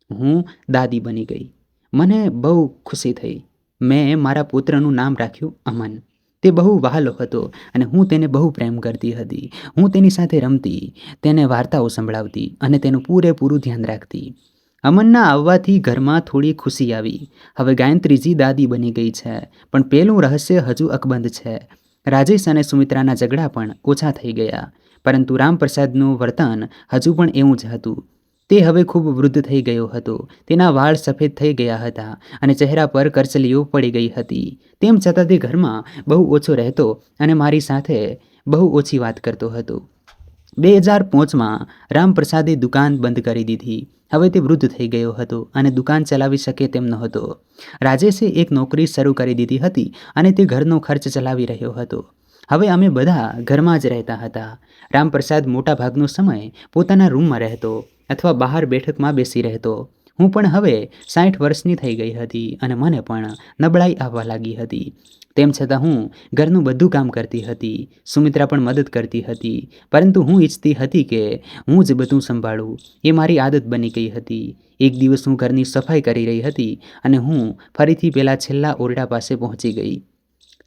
હું દાદી બની ગઈ. મને બહુ ખુશી થઈ. મેં મારા પુત્રનું નામ રાખ્યું અમન. તે બહુ વહાલો હતો અને હું તેને બહુ પ્રેમ કરતી હતી. હું તેની સાથે રમતી, તેને વાર્તાઓ સંભળાવતી અને તેનું પૂરેપૂરું ધ્યાન રાખતી. અમનના આવવાથી ઘરમાં થોડી ખુશી આવી. હવે ગાયત્રીજી દાદી બની ગઈ છે, પણ પેલું રહસ્ય હજુ અકબંધ છે. રાજેશ અને સુમિત્રાના ઝઘડા પણ ઓછા થઈ ગયા, પરંતુ રામપ્રસાદનું વર્તન હજુ પણ એવું જ હતું. તે હવે ખૂબ વૃદ્ધ થઈ ગયો હતો. તેના વાળ સફેદ થઈ ગયા હતા અને ચહેરા પર કરચલીઓ પડી ગઈ હતી. તેમ છતાં તે ઘરમાં બહુ ઓછો રહેતો અને મારી સાથે બહુ ઓછી વાત કરતો હતો. 2005માં રામપ્રસાદે દુકાન બંધ કરી દીધી. હવે તે વૃદ્ધ થઈ ગયો હતો અને દુકાન ચલાવી શકે તેમ નહોતો. રાજેશે એક નોકરી શરૂ કરી દીધી હતી અને તે ઘરનો ખર્ચ ચલાવી રહ્યો હતો. હવે અમે બધા ઘરમાં જ રહેતા હતા. રામપ્રસાદ મોટા ભાગનો સમય પોતાના રૂમમાં રહેતો અથવા બહાર બેઠકમાં બેસી રહેતો. હું પણ હવે 60 વર્ષની થઈ ગઈ હતી અને મને પણ નબળાઈ આવવા લાગી હતી. તેમ છતાં હું ઘરનું બધું કામ કરતી હતી. સુમિત્રા પણ મદદ કરતી હતી, પરંતુ હું ઈચ્છતી હતી કે હું જ બધું સંભાળું. એ મારી આદત બની ગઈ હતી. એક દિવસ હું ઘરની સફાઈ કરી રહી હતી અને હું ફરીથી પેલા છેલ્લા ઓરડા પાસે પહોંચી ગઈ.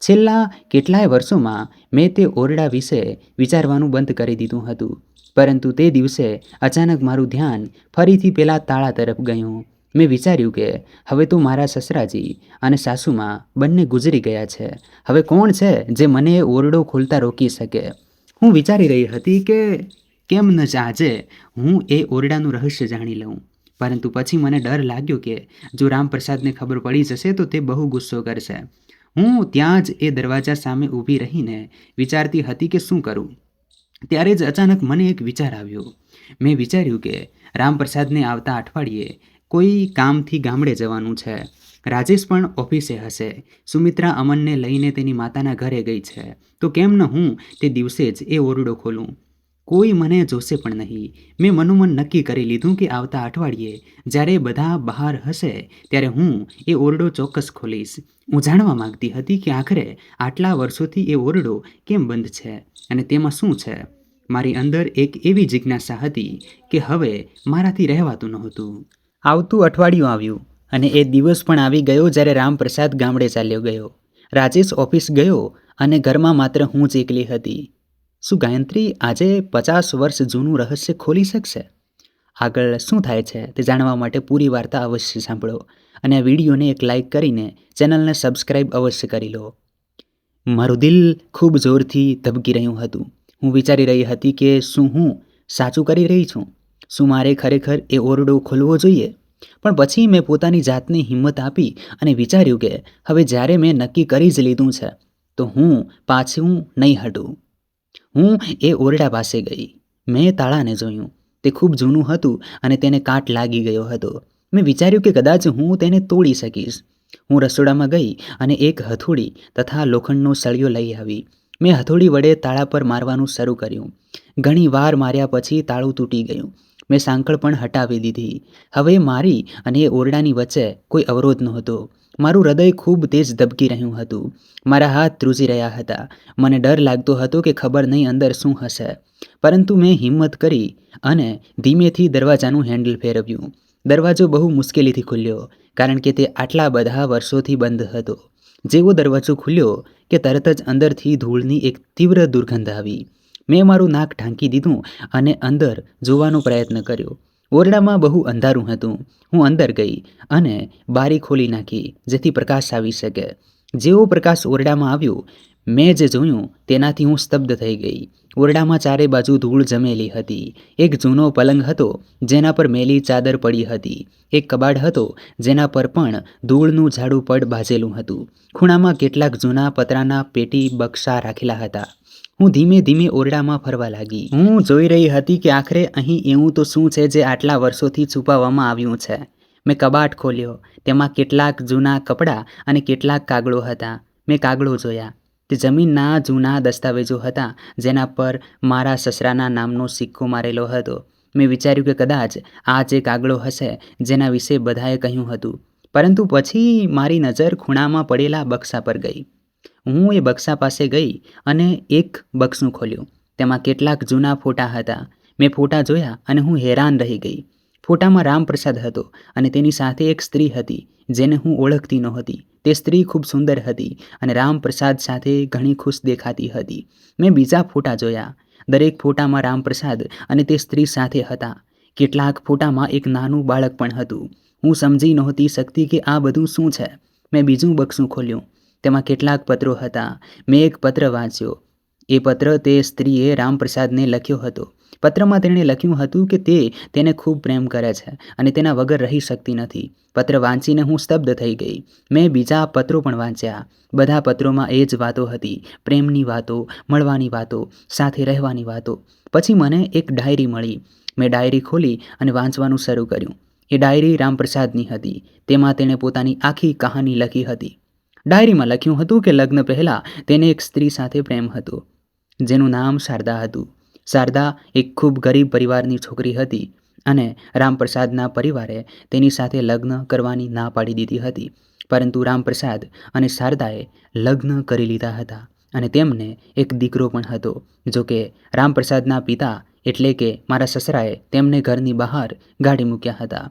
છેલ્લા કેટલાય વર્ષોમાં મેં તે ઓરડા વિશે વિચારવાનું બંધ કરી દીધું હતું, પરંતુ તે દિવસે અચાનક મારું ધ્યાન ફરીથી પેલા તાળા તરફ ગયું. મેં વિચાર્યું કે હવે તો મારા સસરાજી અને સાસુમાં બંને ગુજરી ગયા છે. હવે કોણ છે જે મને એ ઓરડો ખોલતા રોકી શકે? હું વિચારી રહી હતી કે કેમ ન આજે હું એ ઓરડાનું રહસ્ય જાણી લઉં. પરંતુ પછી મને ડર લાગ્યો કે જો રામપ્રસાદને ખબર પડી જશે તો તે બહુ ગુસ્સો કરશે. હું ત્યાં જ એ દરવાજા સામે ઊભી રહીને વિચારતી હતી કે શું કરું. ત્યારે જ અચાનક મને એક વિચાર આવ્યો. મેં વિચાર્યું કે રામપ્રસાદને આવતા અઠવાડિયે કોઈ કામથી ગામડે જવાનું છે. રાજેશ પણ ઓફિસે હશે. સુમિત્રા અમનને લઈને તેની માતાના ઘરે ગઈ છે. તો કેમ ન હું તે દિવસે જ એ ઓરડો ખોલું? કોઈ મને જોશે પણ નહીં. મેં મનોમન નક્કી કરી લીધું કે આવતા અઠવાડિયે જ્યારે બધા બહાર હશે ત્યારે હું એ ઓરડો ચોક્કસ ખોલીશ. હું જાણવા માંગતી હતી કે આખરે આટલા વર્ષોથી એ ઓરડો કેમ બંધ છે અને તેમાં શું છે. મારી અંદર એક એવી જિજ્ઞાસા હતી કે હવે મારાથી રહેવાતું નહોતું. આવતું અઠવાડિયું આવ્યું અને એ દિવસ પણ આવી ગયો જ્યારે રામપ્રસાદ ગામડે ચાલ્યો ગયો. રાજેશ ઓફિસ ગયો અને ઘરમાં માત્ર હું જ એકલી હતી. શું ગાયત્રી આજે 50 વર્ષ જૂનું રહસ્ય ખોલી શકશે? આગળ શું થાય છે તે જાણવા માટે પૂરી વાર્તા અવશ્ય સાંભળો અને આ વિડીયોને એક લાઇક કરીને ચેનલને સબસ્ક્રાઇબ અવશ્ય કરી લો. મારું દિલ ખૂબ જોરથી ધબકી રહ્યું હતું. હું વિચારી રહી હતી કે શું હું સાચું કરી રહી છું? શું મારે ખરેખર એ ઓરડો ખોલવો જોઈએ? પણ પછી મેં પોતાની જાતને હિંમત આપી અને વિચાર્યું કે હવે જ્યારે મેં નક્કી કરી જ લીધું છે તો હું પાછું નહીં હટું. હું એ ઓરડા પાસે ગઈ. મેં તાળાને જોયું. તે ખૂબ જૂનું હતું અને તેને કાટ લાગી ગયો હતો. મેં વિચાર્યું કે કદાચ હું તેને તોડી શકીશ. હું રસોડામાં ગઈ અને એક હથોડી તથા લોખંડનો સળિયો લઈ આવી. મેં હથોડી વડે તાળા પર મારવાનું શરૂ કર્યું. ઘણી વાર માર્યા પછી તાળું તૂટી ગયું. મેં સાંકળ પણ હટાવી દીધી. હવે મારી અને એ ઓરડાની વચ્ચે કોઈ અવરોધ નહોતો. મારું હૃદય ખૂબ તેજ ધબકી રહ્યું હતું. મારા હાથ ધ્રુજી રહ્યા હતા. મને ડર લાગતો હતો કે ખબર નહીં અંદર શું હશે. પરંતુ મેં હિંમત કરી અને ધીમેથી દરવાજાનું હેન્ડલ ફેરવ્યું. દરવાજો બહુ મુશ્કેલીથી ખુલ્યો કારણ કે તે આટલા બધા વર્ષોથી બંધ હતો. જેવો દરવાજો ખુલ્યો કે તરત જ અંદરથી ધૂળની એક તીવ્ર દુર્ગંધ આવી. મેં મારું નાક ઢાંકી દીધું અને અંદર જોવાનો પ્રયત્ન કર્યો. ઓરડામાં બહુ અંધારું હતું. હું અંદર ગઈ અને બારી ખોલી નાખી જેથી પ્રકાશ આવી શકે. જેવો પ્રકાશ ઓરડામાં આવ્યો, મેં જે જોયું તેનાથી હું સ્તબ્ધ થઈ ગઈ. ઓરડામાં ચારે બાજુ ધૂળ જમેલી હતી. એક જૂનો પલંગ હતો જેના પર મેલી ચાદર પડી હતી. એક કબાટ હતો જેના પર પણ ધૂળનું જાડું પડ બાજેલું હતું. ખૂણામાં કેટલાક જૂના પતરાના પેટી બક્સા રાખેલા હતા. હું ધીમે ધીમે ઓરડામાં ફરવા લાગી. હું જોઈ રહી હતી કે આખરે અહીં એવું તો શું છે જે આટલા વર્ષોથી છુપાવવામાં આવ્યું છે. મેં કબાટ ખોલ્યો. તેમાં કેટલાક જૂના કપડાં અને કેટલાક કાગળો હતા. મેં કાગળો જોયા. તે જમીનના જૂના દસ્તાવેજો હતા જેના પર મારા સસરાના નામનો સિક્કો મારેલો હતો. મેં વિચાર્યું કે કદાચ આ જે કાગળો હશે જેના વિશે બધાએ કહ્યું હતું. પરંતુ પછી મારી નજર ખૂણામાં પડેલા બક્સા પર ગઈ. હું એ બક્સા પાસે ગઈ અને એક બક્સું ખોલ્યું. તેમાં કેટલાક જૂના ફોટા હતા. મેં ફોટા જોયા અને હું હેરાન રહી ગઈ. ફોટામાં રામપ્રસાદ હતો અને તેની સાથે એક સ્ત્રી હતી જેને હું ઓળખતી નહોતી. તે સ્ત્રી ખૂબ સુંદર હતી અને રામપ્રસાદ સાથે ઘણી ખુશ દેખાતી હતી. મેં બીજા ફોટા જોયા. દરેક ફોટામાં રામપ્રસાદ અને તે સ્ત્રી સાથે હતા. કેટલાક ફોટામાં એક નાનું બાળક પણ હતું. હું સમજી નહોતી શકતી કે આ બધું શું છે. મેં બીજું બક્સું ખોલ્યું. તેમાં કેટલાક પત્રો હતા. મેં એક પત્ર વાંચ્યો. એ પત્ર તે સ્ત્રીએ રામપ્રસાદને લખ્યો હતો. પત્રમાં તેણે લખ્યું હતું કે તે તેને ખૂબ પ્રેમ કરે છે અને તેના વગર રહી શકતી નથી. પત્ર વાંચીને હું સ્તબ્ધ થઈ ગઈ. મેં બીજા પત્રો પણ વાંચ્યા. બધા પત્રોમાં એ જ વાતો હતી. પ્રેમની વાતો, મળવાની વાતો, સાથે રહેવાની વાતો. પછી મને એક ડાયરી મળી. મેં ડાયરી ખોલી અને વાંચવાનું શરૂ કર્યું. એ ડાયરી રામપ્રસાદની હતી. તેમાં તેણે પોતાની આખી કહાની લખી હતી. ડાયરીમાં લખ્યું હતું કે લગ્ન પહેલાં તેને એક સ્ત્રી સાથે પ્રેમ હતો જેનું નામ શારદા હતું. શારદા એક ખૂબ ગરીબ પરિવારની છોકરી હતી. અને રામપ્રસાદના પરિવારે તેની સાથે લગ્ન કરવાની ના પાડી દીધી હતી. પરંતુ રામપ્રસાદ અને શારદાએ લગ્ન કરી લીધા હતા અને તેમને એક દીકરો પણ હતો. જો કે રામપ્રસાદના પિતા એટલે કે મારા સસરાએ તેમને ઘરની બહાર ગાડી મૂક્યા હતા.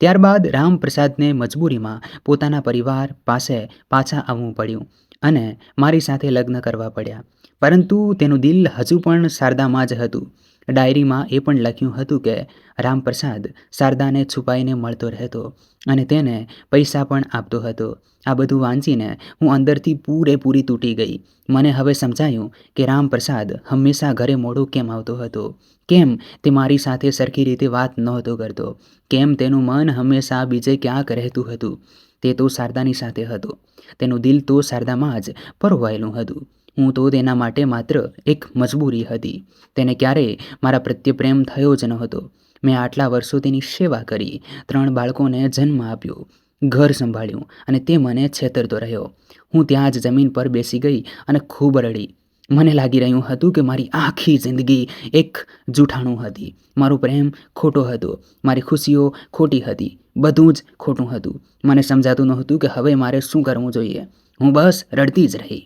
ત્યારબાદ રામપ્રસાદને મજબૂરીમાં પોતાના પરિવાર પાસે પાછા આવવું પડ્યું અને મારી સાથે લગ્ન કરવા પડ્યા. પરંતુ તેનું દિલ હજુ પણ શારદામાં જ હતું. ડાયરીમાં એ પણ લખ્યું હતું કે રામપ્રસાદ શારદાને છુપાઈને મળતો રહેતો અને તેને પૈસા પણ આપતો હતો. આ બધું વાંચીને હું અંદરથી પૂરેપૂરી તૂટી ગઈ. મને હવે સમજાયું કે રામપ્રસાદ હંમેશા ઘરે મોડો કેમ આવતો હતો, કેમ તે મારી સાથે સરખી રીતે વાત નહોતો કરતો, કેમ તેનું મન હંમેશા બીજે ક્યાંક રહેતું હતું. તે તો શારદાની સાથે હતો. તેનું દિલ તો શારદામાં જ પરોવાયેલું હતું. હું તો તેના માટે માત્ર એક મજબૂરી હતી. તેને ક્યારેય મારા પ્રત્યે પ્રેમ થયો જ નહોતો. મેં આટલા વર્ષો તેની સેવા કરી, 3 બાળકોને જન્મ આપ્યો, ઘર સંભાળ્યું અને તે મને છેતરતો રહ્યો. હું ત્યાં જ જમીન પર બેસી ગઈ અને ખૂબ રડી. મને લાગી રહ્યું હતું કે મારી આખી જિંદગી એક જૂઠાણું હતી. મારો પ્રેમ ખોટો હતો, મારી ખુશીઓ ખોટી હતી, બધું જ ખોટું હતું. મને સમજાતું નહોતું કે હવે મારે શું કરવું જોઈએ. હું બસ રડતી જ રહી.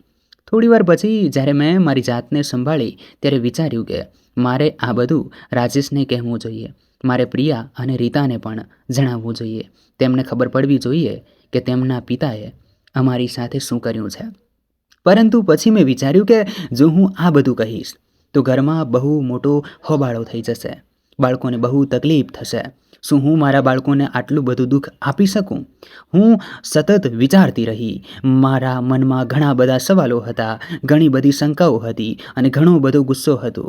થોડીવાર પછી જ્યારે મેં મારી જાતને સંભાળી ત્યારે વિચાર્યું કે મારે આ બધું રાજેશને કહેવું જોઈએ. મારે પ્રિયા અને રીતાને પણ જણાવવું જોઈએ. તેમને ખબર પડવી જોઈએ કે તેમના પિતાએ અમારી સાથે શું કર્યું છે. પરંતુ પછી મેં વિચાર્યું કે જો હું આ બધું કહીશ તો ઘરમાં બહુ મોટો હોબાળો થઈ જશે, બાળકોને બહુ તકલીફ થશે. શું હું મારા બાળકોને આટલું બધું દુઃખ આપી શકું? હું સતત વિચારતી રહી. મારા મનમાં ઘણા બધા સવાલો હતા, ઘણી બધી શંકાઓ હતી અને ઘણો બધો ગુસ્સો હતો.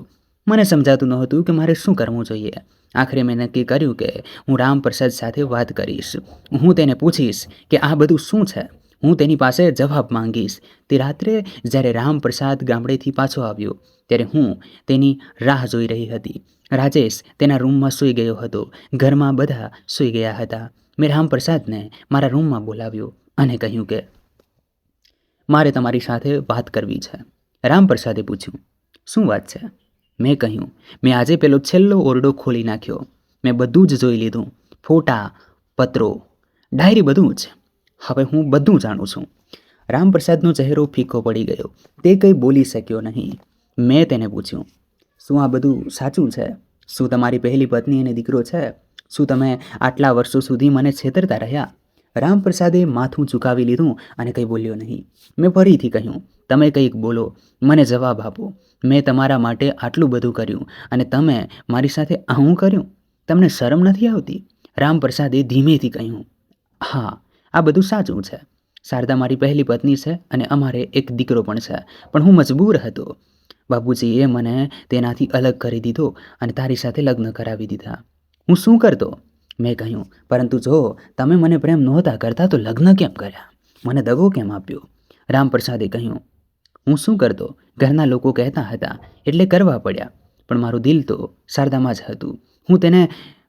મને સમજાતું નહોતું કે મારે શું કરવું જોઈએ. આખરે મેં નક્કી કર્યું કે હું રામપ્રસાદ સાથે વાત કરીશ. હું તેને પૂછીશ કે આ બધું શું છે. હું તેની પાસે જવાબ માંગીશ. તે રાત્રે જ્યારે રામપ્રસાદ ગામડેથી પાછો આવ્યો ત્યારે હું તેની રાહ જોઈ રહી હતી. રાજેશ તેના રૂમમાં સૂઈ ગયો હતો. ઘરમાં બધા સૂઈ ગયા હતા. મેં રામપ્રસાદને મારા રૂમમાં બોલાવ્યો અને કહ્યું કે મારે તમારી સાથે વાત કરવી છે. રામપ્રસાદે પૂછ્યું, શું વાત છે? મેં કહ્યું, મેં આજે પેલો છેલ્લો ઓરડો ખોલી નાખ્યો. મેં બધું જ જોઈ લીધું, ફોટા, પત્રો, ડાયરી, બધું જ. હવે હું બધું જાણું છું. રામપ્રસાદનો ચહેરો ફીકો પડી ગયો. તે કંઈ બોલી શક્યો નહીં. મેં તેને પૂછ્યું, શું આ બધું સાચું છે? શું તમારી પહેલી પત્ની અને દીકરો છે? શું તમે આટલા વર્ષો સુધી મને છેતરતા રહ્યા? રામપ્રસાદે માથું ઝુકાવી લીધું અને કંઈ બોલ્યો નહીં. મેં ફરીથી કહ્યું, તમે કંઈક બોલો, મને જવાબ આપો. મેં તમારા માટે આટલું બધું કર્યું અને તમે મારી સાથે આવું કર્યું? તમને શરમ નથી આવતી? રામપ્રસાદે ધીમેથી કહ્યું, હા, આ બધું સાચું છે. શારદા મારી પહેલી પત્ની છે અને અમારે એક દીકરો પણ છે. પણ હું મજબૂર હતો. બાપુજીએ મને તેનાથી અલગ કરી દીધો અને તારી સાથે લગ્ન કરાવી દીધા. હું શું કરતો? મેં કહ્યું, પરંતુ જો તમે મને પ્રેમ નહોતા કરતા તો લગ્ન કેમ કર્યા? મને દગો કેમ આપ્યો? રામપ્રસાદે કહ્યું, હું શું કરતો? ઘરના લોકો કહેતા હતા એટલે કરવા પડ્યા. પણ મારું દિલ તો શારદામાં જ હતું. હું તેને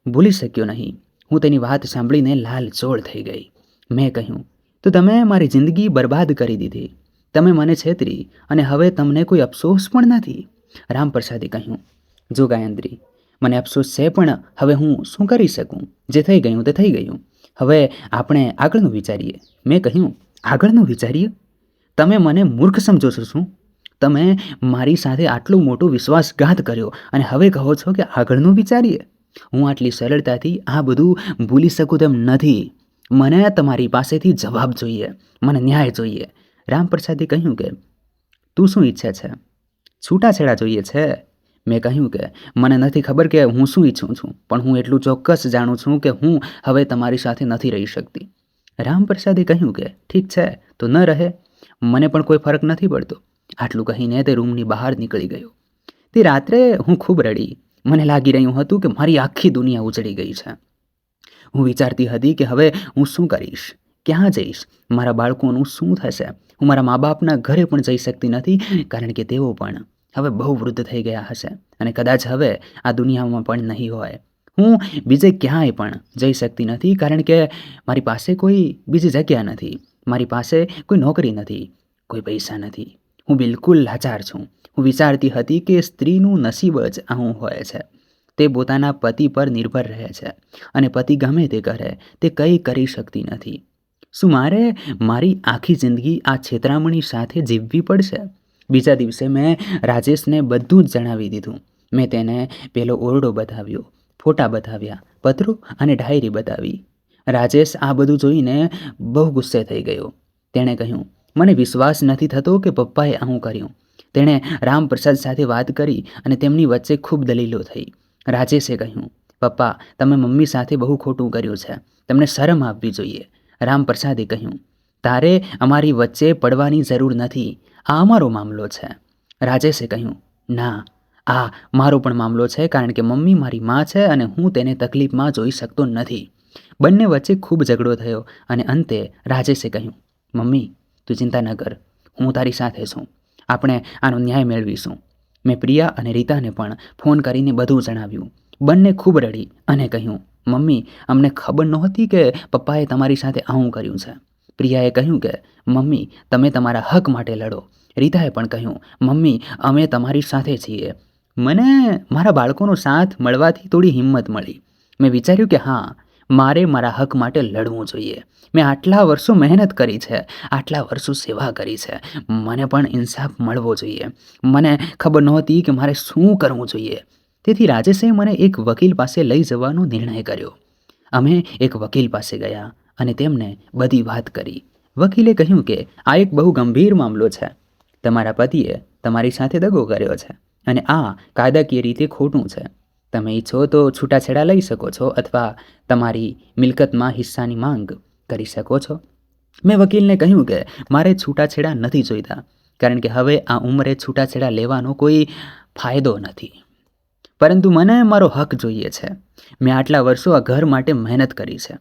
ભૂલી શક્યો નહીં. હું તેની વાત સાંભળીને લાલચોળ થઈ ગઈ. મેં કહ્યું, તો તમે મારી જિંદગી બરબાદ કરી દીધી. તમે મને છેતરી અને હવે તમને કોઈ અફસોસ પણ નથી. રામપ્રસાદે કહ્યું, જો ગાયત્રી, મને અફસોસ છે પણ હવે હું શું કરી શકું? જે થઈ ગયું તે થઈ ગયું. હવે આપણે આગળનું વિચારીએ. મેં કહ્યું, આગળનું વિચારીએ? તમે મને મૂર્ખ સમજો છો શું? તમે મારી સાથે આટલો મોટો વિશ્વાસઘાત કર્યો અને હવે કહો છો કે આગળનું વિચારીએ? હું આટલી સરળતાથી આ બધું ભૂલી શકું તેમ નથી. મને તમારી પાસેથી જવાબ જોઈએ, મને ન્યાય જોઈએ. રામપ્રસાદે કહ્યું કે તું શું ઈચ્છે છે? છૂટાછેડા જોઈએ છે? મેં કહ્યું કે મને નથી ખબર કે હું શું ઈચ્છું છું, પણ હું એટલું ચોક્કસ જાણું છું કે હું હવે તમારી સાથે નથી રહી શકતી. રામપ્રસાદે કહ્યું કે ઠીક છે, તો ન રહે, મને પણ કોઈ ફરક નથી પડતો. આટલું કહીને તે રૂમની બહાર નીકળી ગયો. તે રાત્રે હું ખૂબ રડી. મને લાગી રહ્યું હતું કે મારી આખી દુનિયા ઉજળી ગઈ છે. હું વિચારતી હતી કે હવે હું શું કરીશ, ક્યાં જઈશ, મારા બાળકોનું શું થશે. હું મારા મા બાપના ઘરે પણ જઈ શકતી નથી કારણ કે તેઓ પણ હવે બહુ વૃદ્ધ થઈ ગયા હશે અને કદાચ હવે આ દુનિયામાં પણ નહીં હોય. હું બીજે ક્યાંય પણ જઈ શકતી નથી કારણ કે મારી પાસે કોઈ બીજી જગ્યા નથી. મારી પાસે કોઈ નોકરી નથી, કોઈ પૈસા નથી. હું બિલકુલ લાચાર છું. હું વિચારતી હતી કે સ્ત્રીનું નસીબ જ આવું હોય છે. તે પોતાના પતિ પર નિર્ભર રહે છે અને પતિ ગમે તે કરે તે કંઈ કરી શકતી નથી. શું મારે મારી આખી જિંદગી આ છેતરામણી સાથે જીવવી પડશે? બીજા દિવસે મેં રાજેશને બધું જ જણાવી દીધું. મેં તેને પેલો ઓરડો બતાવ્યો, ફોટા બતાવ્યા, પત્રો અને ડાયરી બતાવી. રાજેશ આ બધું જોઈને બહુ ગુસ્સે થઈ ગયો. તેણે કહ્યું, મને વિશ્વાસ નથી થતો કે પપ્પાએ આવું કર્યું. તેણે રામપ્રસાદ સાથે વાત કરી અને તેમની વચ્ચે ખૂબ દલીલો થઈ. રાજેશે કહ્યું, પપ્પા, તમે મમ્મી સાથે બહુ ખોટું કર્યું છે. તમને શરમ આવવી જોઈએ. રામપ્રસાદે કહ્યું, તારે અમારી વચ્ચે પડવાની જરૂર નથી. આ અમારો મામલો છે. રાજેશે કહ્યું, ના, આ મારો પણ મામલો છે, કારણ કે મમ્મી મારી માં છે અને હું તેને તકલીફમાં જોઈ શકતો નથી. બંને વચ્ચે ખૂબ ઝઘડો થયો અને અંતે રાજેશે કહ્યું, મમ્મી, તું ચિંતા ન કર, હું તારી સાથે છું. આપણે આનો ન્યાય મેળવીશું. મેં પ્રિયા અને રીતાને પણ ફોન કરીને બધું જણાવ્યું. બંને ખૂબ રડી અને કહ્યું, મમ્મી, અમને ખબર નહોતી કે પપ્પાએ તમારી સાથે આવું કર્યું છે. પ્રિયાએ કહ્યું કે મમ્મી, તમે તમારા હક માટે લડો. રીતાએ પણ કહ્યું, મમ્મી, અમે તમારી સાથે છીએ. મને મારા બાળકોનો સાથ મળવાથી થોડી હિંમત મળી. મેં વિચાર્યું કે હા, મારે મારા હક માટે લડવું જોઈએ. મેં આટલા વર્ષો મહેનત કરી છે, આટલા વર્ષો સેવા કરી છે. મને પણ ઇન્સાફ મળવો જોઈએ. મને ખબર નહોતી કે મારે શું કરવું જોઈએ. તેથી રાજેશે મને એક વકીલ પાસે લઈ જવાનો નિર્ણય કર્યો. અમે એક વકીલ પાસે ગયા અને તેમને બધી વાત કરી. વકીલે કહ્યું કે આ એક બહુ ગંભીર મામલો છે. તમારા પતિએ તમારી સાથે દગો કર્યો છે અને આ કાયદાકીય રીતે ખોટું છે. તમે ઈચ્છો તો છૂટાછેડા લઈ શકો છો અથવા તમારી મિલકતમાં હિસ્સાની માંગ કરી શકો છો. મેં વકીલને કહ્યું કે મારે છૂટાછેડા નથી જોઈતા, કારણ કે હવે આ ઉંમરે છૂટાછેડા લેવાનો કોઈ ફાયદો નથી. પરંતુ મને મારો હક જોઈએ છે. મેં આટલા વર્ષો આ ઘર માટે મહેનત કરી છે,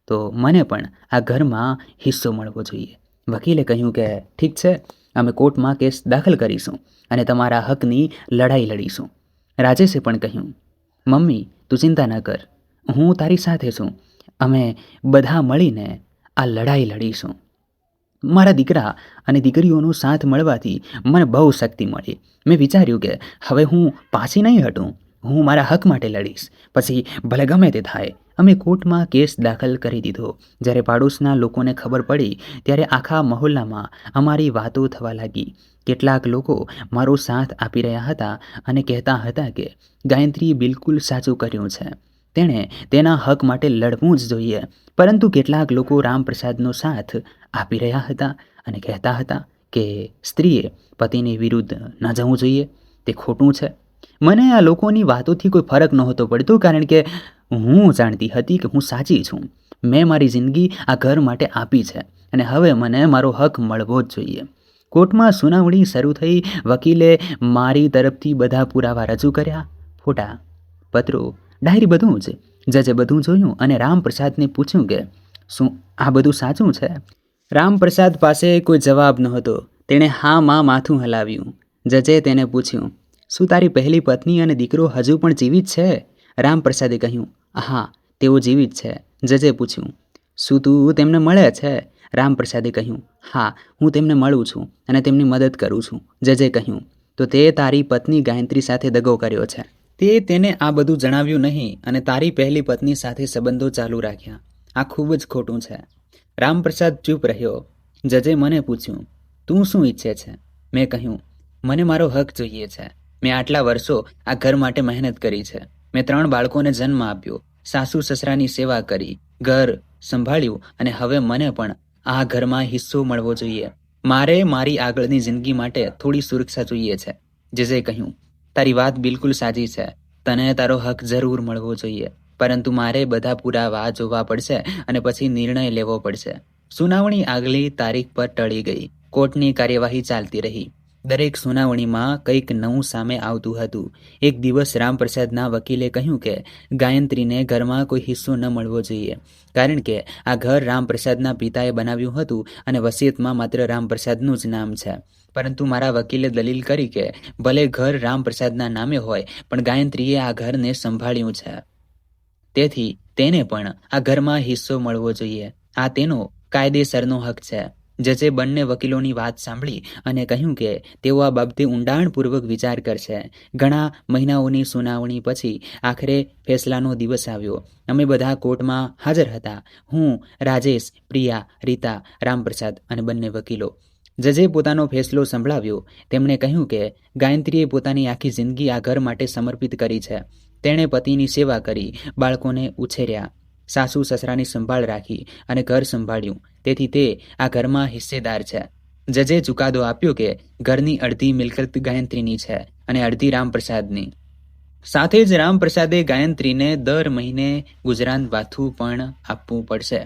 તો મને પણ આ ઘરમાં હિસ્સો મળવો જોઈએ. વકીલે કહ્યું કે ઠીક છે, અમે કોર્ટમાં કેસ દાખલ કરીશું અને તમારા હકની લડાઈ લડીશું. રાજેશે પણ કહ્યું, મમ્મી, તું ચિંતા ન કર, હું તારી સાથે છું. અમે બધા મળીને આ લડાઈ લડીશું. મારા દીકરા અને દીકરીઓનો સાથ મળવાથી મને બહુ શક્તિ મળી. મેં વિચાર્યું કે હવે હું પાછી નહીં હટું. હું મારા હક માટે લડીશ, પછી ભલે ગમે તે થાય. અમે કોર્ટમાં કેસ દાખલ કરી દીધો. જ્યારે પાડોશના લોકોને ખબર પડી ત્યારે આખા મહોલ્લામાં અમારી વાતો થવા લાગી. કેટલાક લોકો મારો સાથ આપી રહ્યા હતા અને કહેતા હતા કે ગાયત્રીએ બિલકુલ સાચું કર્યું છે, તેણે તેના હક માટે લડવું જ જોઈએ. પરંતુ કેટલાક લોકો રામપ્રસાદનો સાથ આપી રહ્યા હતા અને કહેતા હતા કે સ્ત્રીએ પતિની વિરુદ્ધ ન જવું જોઈએ, તે ખોટું છે. મને આ લોકોની વાતોથી કોઈ ફરક નહોતો પડતો, કારણ કે હું જાણતી હતી કે હું સાચી છું. મેં મારી જિંદગી આ ઘર માટે આપી છે અને હવે મને મારો હક મળવો જ જોઈએ. કોર્ટમાં સુનાવણી શરૂ થઈ. વકીલે મારી તરફથી બધા પુરાવા રજૂ કર્યા, ફોટા, પત્રો, ડાયરી, બધું જ. જજે બધું જોયું અને રામપ્રસાદને પૂછ્યું કે શું આ બધું સાચું છે? રામપ્રસાદ પાસે કોઈ જવાબ નહોતો. તેણે હા માં માથું હલાવ્યું. જજે તેને પૂછ્યું, શું તારી પહેલી પત્ની અને દીકરો હજુ પણ જીવિત છે? રામપ્રસાદે કહ્યું, હા, તેઓ જીવિત છે. જજે પૂછ્યું, શું તું તેમને મળે છે? રામપ્રસાદે કહ્યું, હા, હું તેમને મળું છું અને તેમની મદદ કરું છું. જજે કહ્યું, તો તે તારી પત્ની ગાયત્રી સાથે દગો કર્યો છે. તે તેને આ બધું જણાવ્યું નહીં અને તારી પહેલી પત્ની સાથે સંબંધો ચાલુ રાખ્યા. આ ખૂબ જ ખોટું છે. રામપ્રસાદ ચૂપ રહ્યો. જજે મને પૂછ્યું, તું શું ઈચ્છે છે? મેં કહ્યું, મને મારો હક જોઈએ છે. મેં આટલા વર્ષો આ ઘર માટે મહેનત કરી છે. મેં 3 બાળકોને જન્મ આપ્યો, સાસુ સસરાની સેવા કરી, ઘર સંભાળ્યું અને હવે મને પણ આ ઘરમાં હિસ્સો મળવો જોઈએ. મારે મારી આગળની જિંદગી માટે થોડી સુરક્ષા જોઈએ છે. જજે કહ્યું, તારી વાત બિલકુલ સાચી છે. તને તારો હક જરૂર મળવો જોઈએ, પરંતુ મારે બધા પુરાવા જોવા પડશે અને પછી નિર્ણય લેવો પડશે. સુનાવણી આગલી તારીખ પર ટળી ગઈ. કોર્ટની કાર્યવાહી ચાલતી રહી. દરેક સુનાવણીમાં કંઈક નવું સામે આવતું હતું. એક દિવસ રામપ્રસાદના વકીલે કહ્યું કે ગાયત્રીને ઘરમાં કોઈ હિસ્સો ન મળવો જોઈએ, કારણ કે આ ઘર રામપ્રસાદના પિતાએ બનાવ્યું હતું અને વસિયતમાં માત્ર રામપ્રસાદનું જ નામ છે. પરંતુ મારા વકીલે દલીલ કરી કે ભલે ઘર રામપ્રસાદના નામે હોય, પણ ગાયત્રીએ આ ઘરને સંભાળ્યું છે, તેથી તેને પણ આ ઘરમાં હિસ્સો મળવો જોઈએ. આ તેનો કાયદેસરનો હક છે. જજે બંને વકીલોની વાત સાંભળી અને કહ્યું કે તેઓ આ બાબતે ઊંડાણપૂર્વક વિચાર કરશે. ઘણા મહિનાઓની સુનાવણી પછી આખરે ફેસલાનો દિવસ આવ્યો. અમે બધા કોર્ટમાં હાજર હતા. હું, રાજેશ, પ્રિયા, રીતા, રામપ્રસાદ અને બંને વકીલો. જજે પોતાનો ફેસલો સંભળાવ્યો. તેમણે કહ્યું કે ગાયત્રીએ પોતાની આખી જિંદગી આ ઘર માટે સમર્પિત કરી છે. તેણે પતિની સેવા કરી, બાળકોને ઉછેર્યા, સાસુ સસરાની સંભાળ રાખી અને ઘર સંભાળ્યું. તેથી તે આ ઘરમાં હિસ્સેદાર છે. જજે ચુકાદો આપ્યો કે ઘરની અડધી મિલકત ગાયત્રીની છે અને અડધી રામપ્રસાદની. સાથે જ રામપ્રસાદે ગાયત્રીને દર મહિને ગુજરાન ભાથું પણ આપવું પડશે.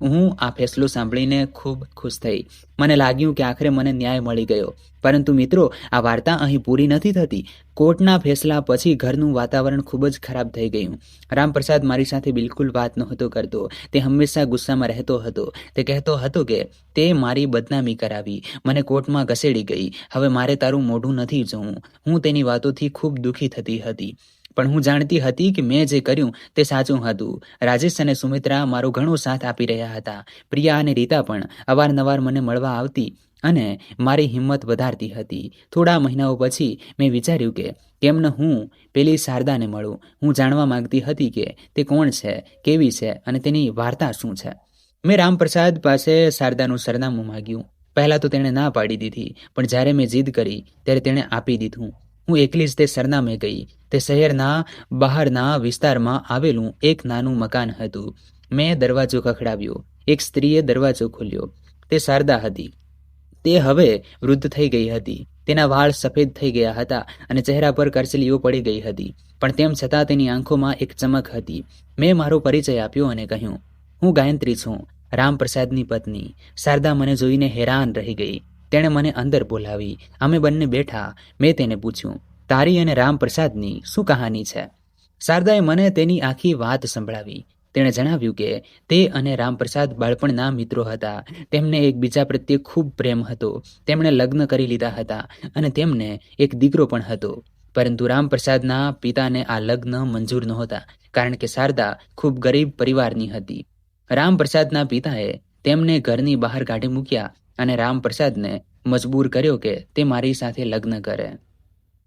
હું આ ફેસલો સાંભળીને ખૂબ ખુશ થઈ. મને લાગ્યું કે આખરે મને ન્યાય મળી ગયો. પરંતુ મિત્રો, આ વાર્તા અહીં પૂરી નથી થતી. કોર્ટના ફેસલા પછી ઘરનું વાતાવરણ ખૂબ જ ખરાબ થઈ ગયું. રામપ્રસાદ મારી સાથે બિલકુલ વાત નહોતો કરતો. તે હંમેશા ગુસ્સામાં રહેતો હતો. તે કહેતો હતો કે તે મારી બદનામી કરાવી, મને કોર્ટમાં ઘસેડી ગઈ, હવે મારે તારું મોઢું નથી જોવું. હું તેની વાતોથી ખૂબ દુઃખી થતી હતી. પણ હું જાણતી હતી કે મેં જે કર્યું તે સાચું હતું. રાજેશ અને સુમિત્રા મારો ઘણો સાથ આપી રહ્યા હતા. પ્રિયા અને રીતા પણ અવારનવાર મને મળવા આવતી અને મારી હિંમત વધારતી હતી. થોડા મહિનાઓ પછી મેં વિચાર્યું કે કેમ ન હું પેલી શારદાને મળું. હું જાણવા માંગતી હતી કે તે કોણ છે, કેવી છે અને તેની વાર્તા શું છે. મેં રામપ્રસાદ પાસે શારદાનું સરનામું માંગ્યું. પહેલાં તો તેણે ના પાડી દીધી, પણ જ્યારે મેં જીદ કરી ત્યારે તેણે આપી દીધું. હું એકલી જ તે સરનામે ગઈ. તે શહેરના બહારના વિસ્તારમાં આવેલું એક નાનું મકાન હતું. મેં દરવાજો ખખડાવ્યો. એક સ્ત્રીએ દરવાજો ખોલ્યો. તે શારદા હતી. તે હવે વૃદ્ધ થઈ ગઈ હતી. તેના વાળ સફેદ થઈ ગયા હતા અને ચહેરા પર કરચલીઓ પડી ગઈ હતી. પણ તેમ છતાં તેની આંખોમાં એક ચમક હતી. મેં મારો પરિચય આપ્યો અને કહ્યું, હું ગાયત્રી છું, રામપ્રસાદની પત્ની. શારદા મને જોઈને હેરાન રહી ગઈ. તેણે મને અંદર બોલાવી. અમે બંને બેઠા. મેં તેને પૂછ્યું, તારી અને રામપ્રસાદની શું કહાની છે? શારદાએ મને તેની આખી વાત સંભળાવી. તેણે જણાવ્યું કે તે અને રામપ્રસાદ બાળપણના મિત્રો હતા. તેમને એકબીજા પ્રત્યે ખૂબ પ્રેમ હતો. તેમણે લગ્ન કરી લીધા હતા અને તેમને એક દીકરો પણ હતો. પરંતુ રામપ્રસાદના પિતાને આ લગ્ન મંજૂર નહોતા, કારણ કે શારદા ખૂબ ગરીબ પરિવારની હતી. રામપ્રસાદના પિતાએ તેમને ઘરની બહાર કાઢી મૂક્યા અને રામપ્રસાદને મજબૂર કર્યો કે તે મારી સાથે લગ્ન કરે.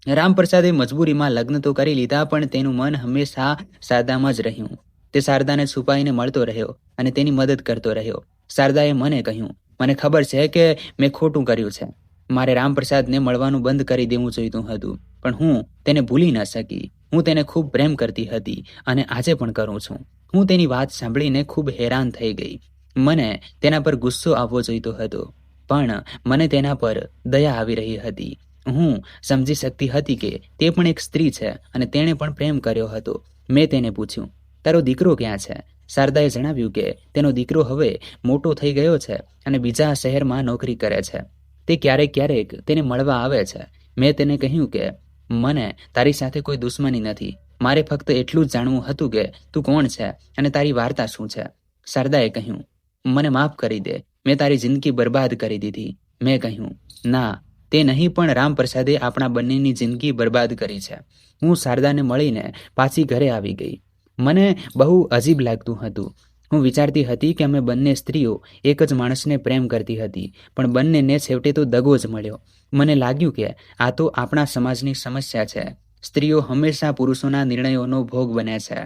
રામપ્રસાદે મજબૂરીમાં લગ્ન તો કરી લીધા, પણ તેનું મન હંમેશા શારદામાં જ રહ્યું. તે શારદાને છુપાઈને મળતો રહ્યો અને તેની મદદ કરતો રહ્યો. શારદાએ મને કહ્યું, મને ખબર છે કે મેં ખોટું કર્યું છે. મારે રામપ્રસાદને મળવાનું બંધ કરી દેવું જોઈતું હતું, પણ હું તેને ભૂલી ન શકી. હું તેને ખૂબ પ્રેમ કરતી હતી અને આજે પણ કરું છું. હું તેની વાત સાંભળીને ખૂબ હેરાન થઈ ગઈ. મને તેના પર ગુસ્સો આવવો જોઈતો હતો, પણ મને તેના પર દયા આવી રહી હતી. હું સમજી શકતી હતી કે તે પણ એક સ્ત્રી છે અને તેણે પણ પ્રેમ કર્યો હતો. મેં તેને પૂછ્યું, તારો દીકરો ક્યાં છે? શારદાએ જણાવ્યું કે તેનો દીકરો હવે મોટો થઈ ગયો છે અને બીજા શહેરમાં નોકરી કરે છે. તે ક્યારેક ક્યારેક તેને મળવા આવે છે. મેં તેને કહ્યું કે મને તારી સાથે કોઈ દુશ્મની નથી. મારે ફક્ત એટલું જ જાણવું હતું કે તું કોણ છે અને તારી વાર્તા શું છે. શારદાએ કહ્યું, મને માફ કરી દે, મેં તારી જિંદગી બરબાદ કરી દીધી. મેં કહ્યું, ના, તે નહીં, પણ રામપ્રસાદે આપણા બંનેની જિંદગી બરબાદ કરી છે. હું શારદાને મળીને પાછી ઘરે આવી ગઈ. મને બહુ અજીબ લાગતું હતું. હું વિચારતી હતી કે અમે બંને સ્ત્રીઓ એક જ માણસને પ્રેમ કરતી હતી, પણ બંનેને છેવટે તો દગો જ મળ્યો. મને લાગ્યું કે આ તો આપણા સમાજની સમસ્યા છે. સ્ત્રીઓ હંમેશા પુરુષોના નિર્ણયોનો ભોગ બને છે.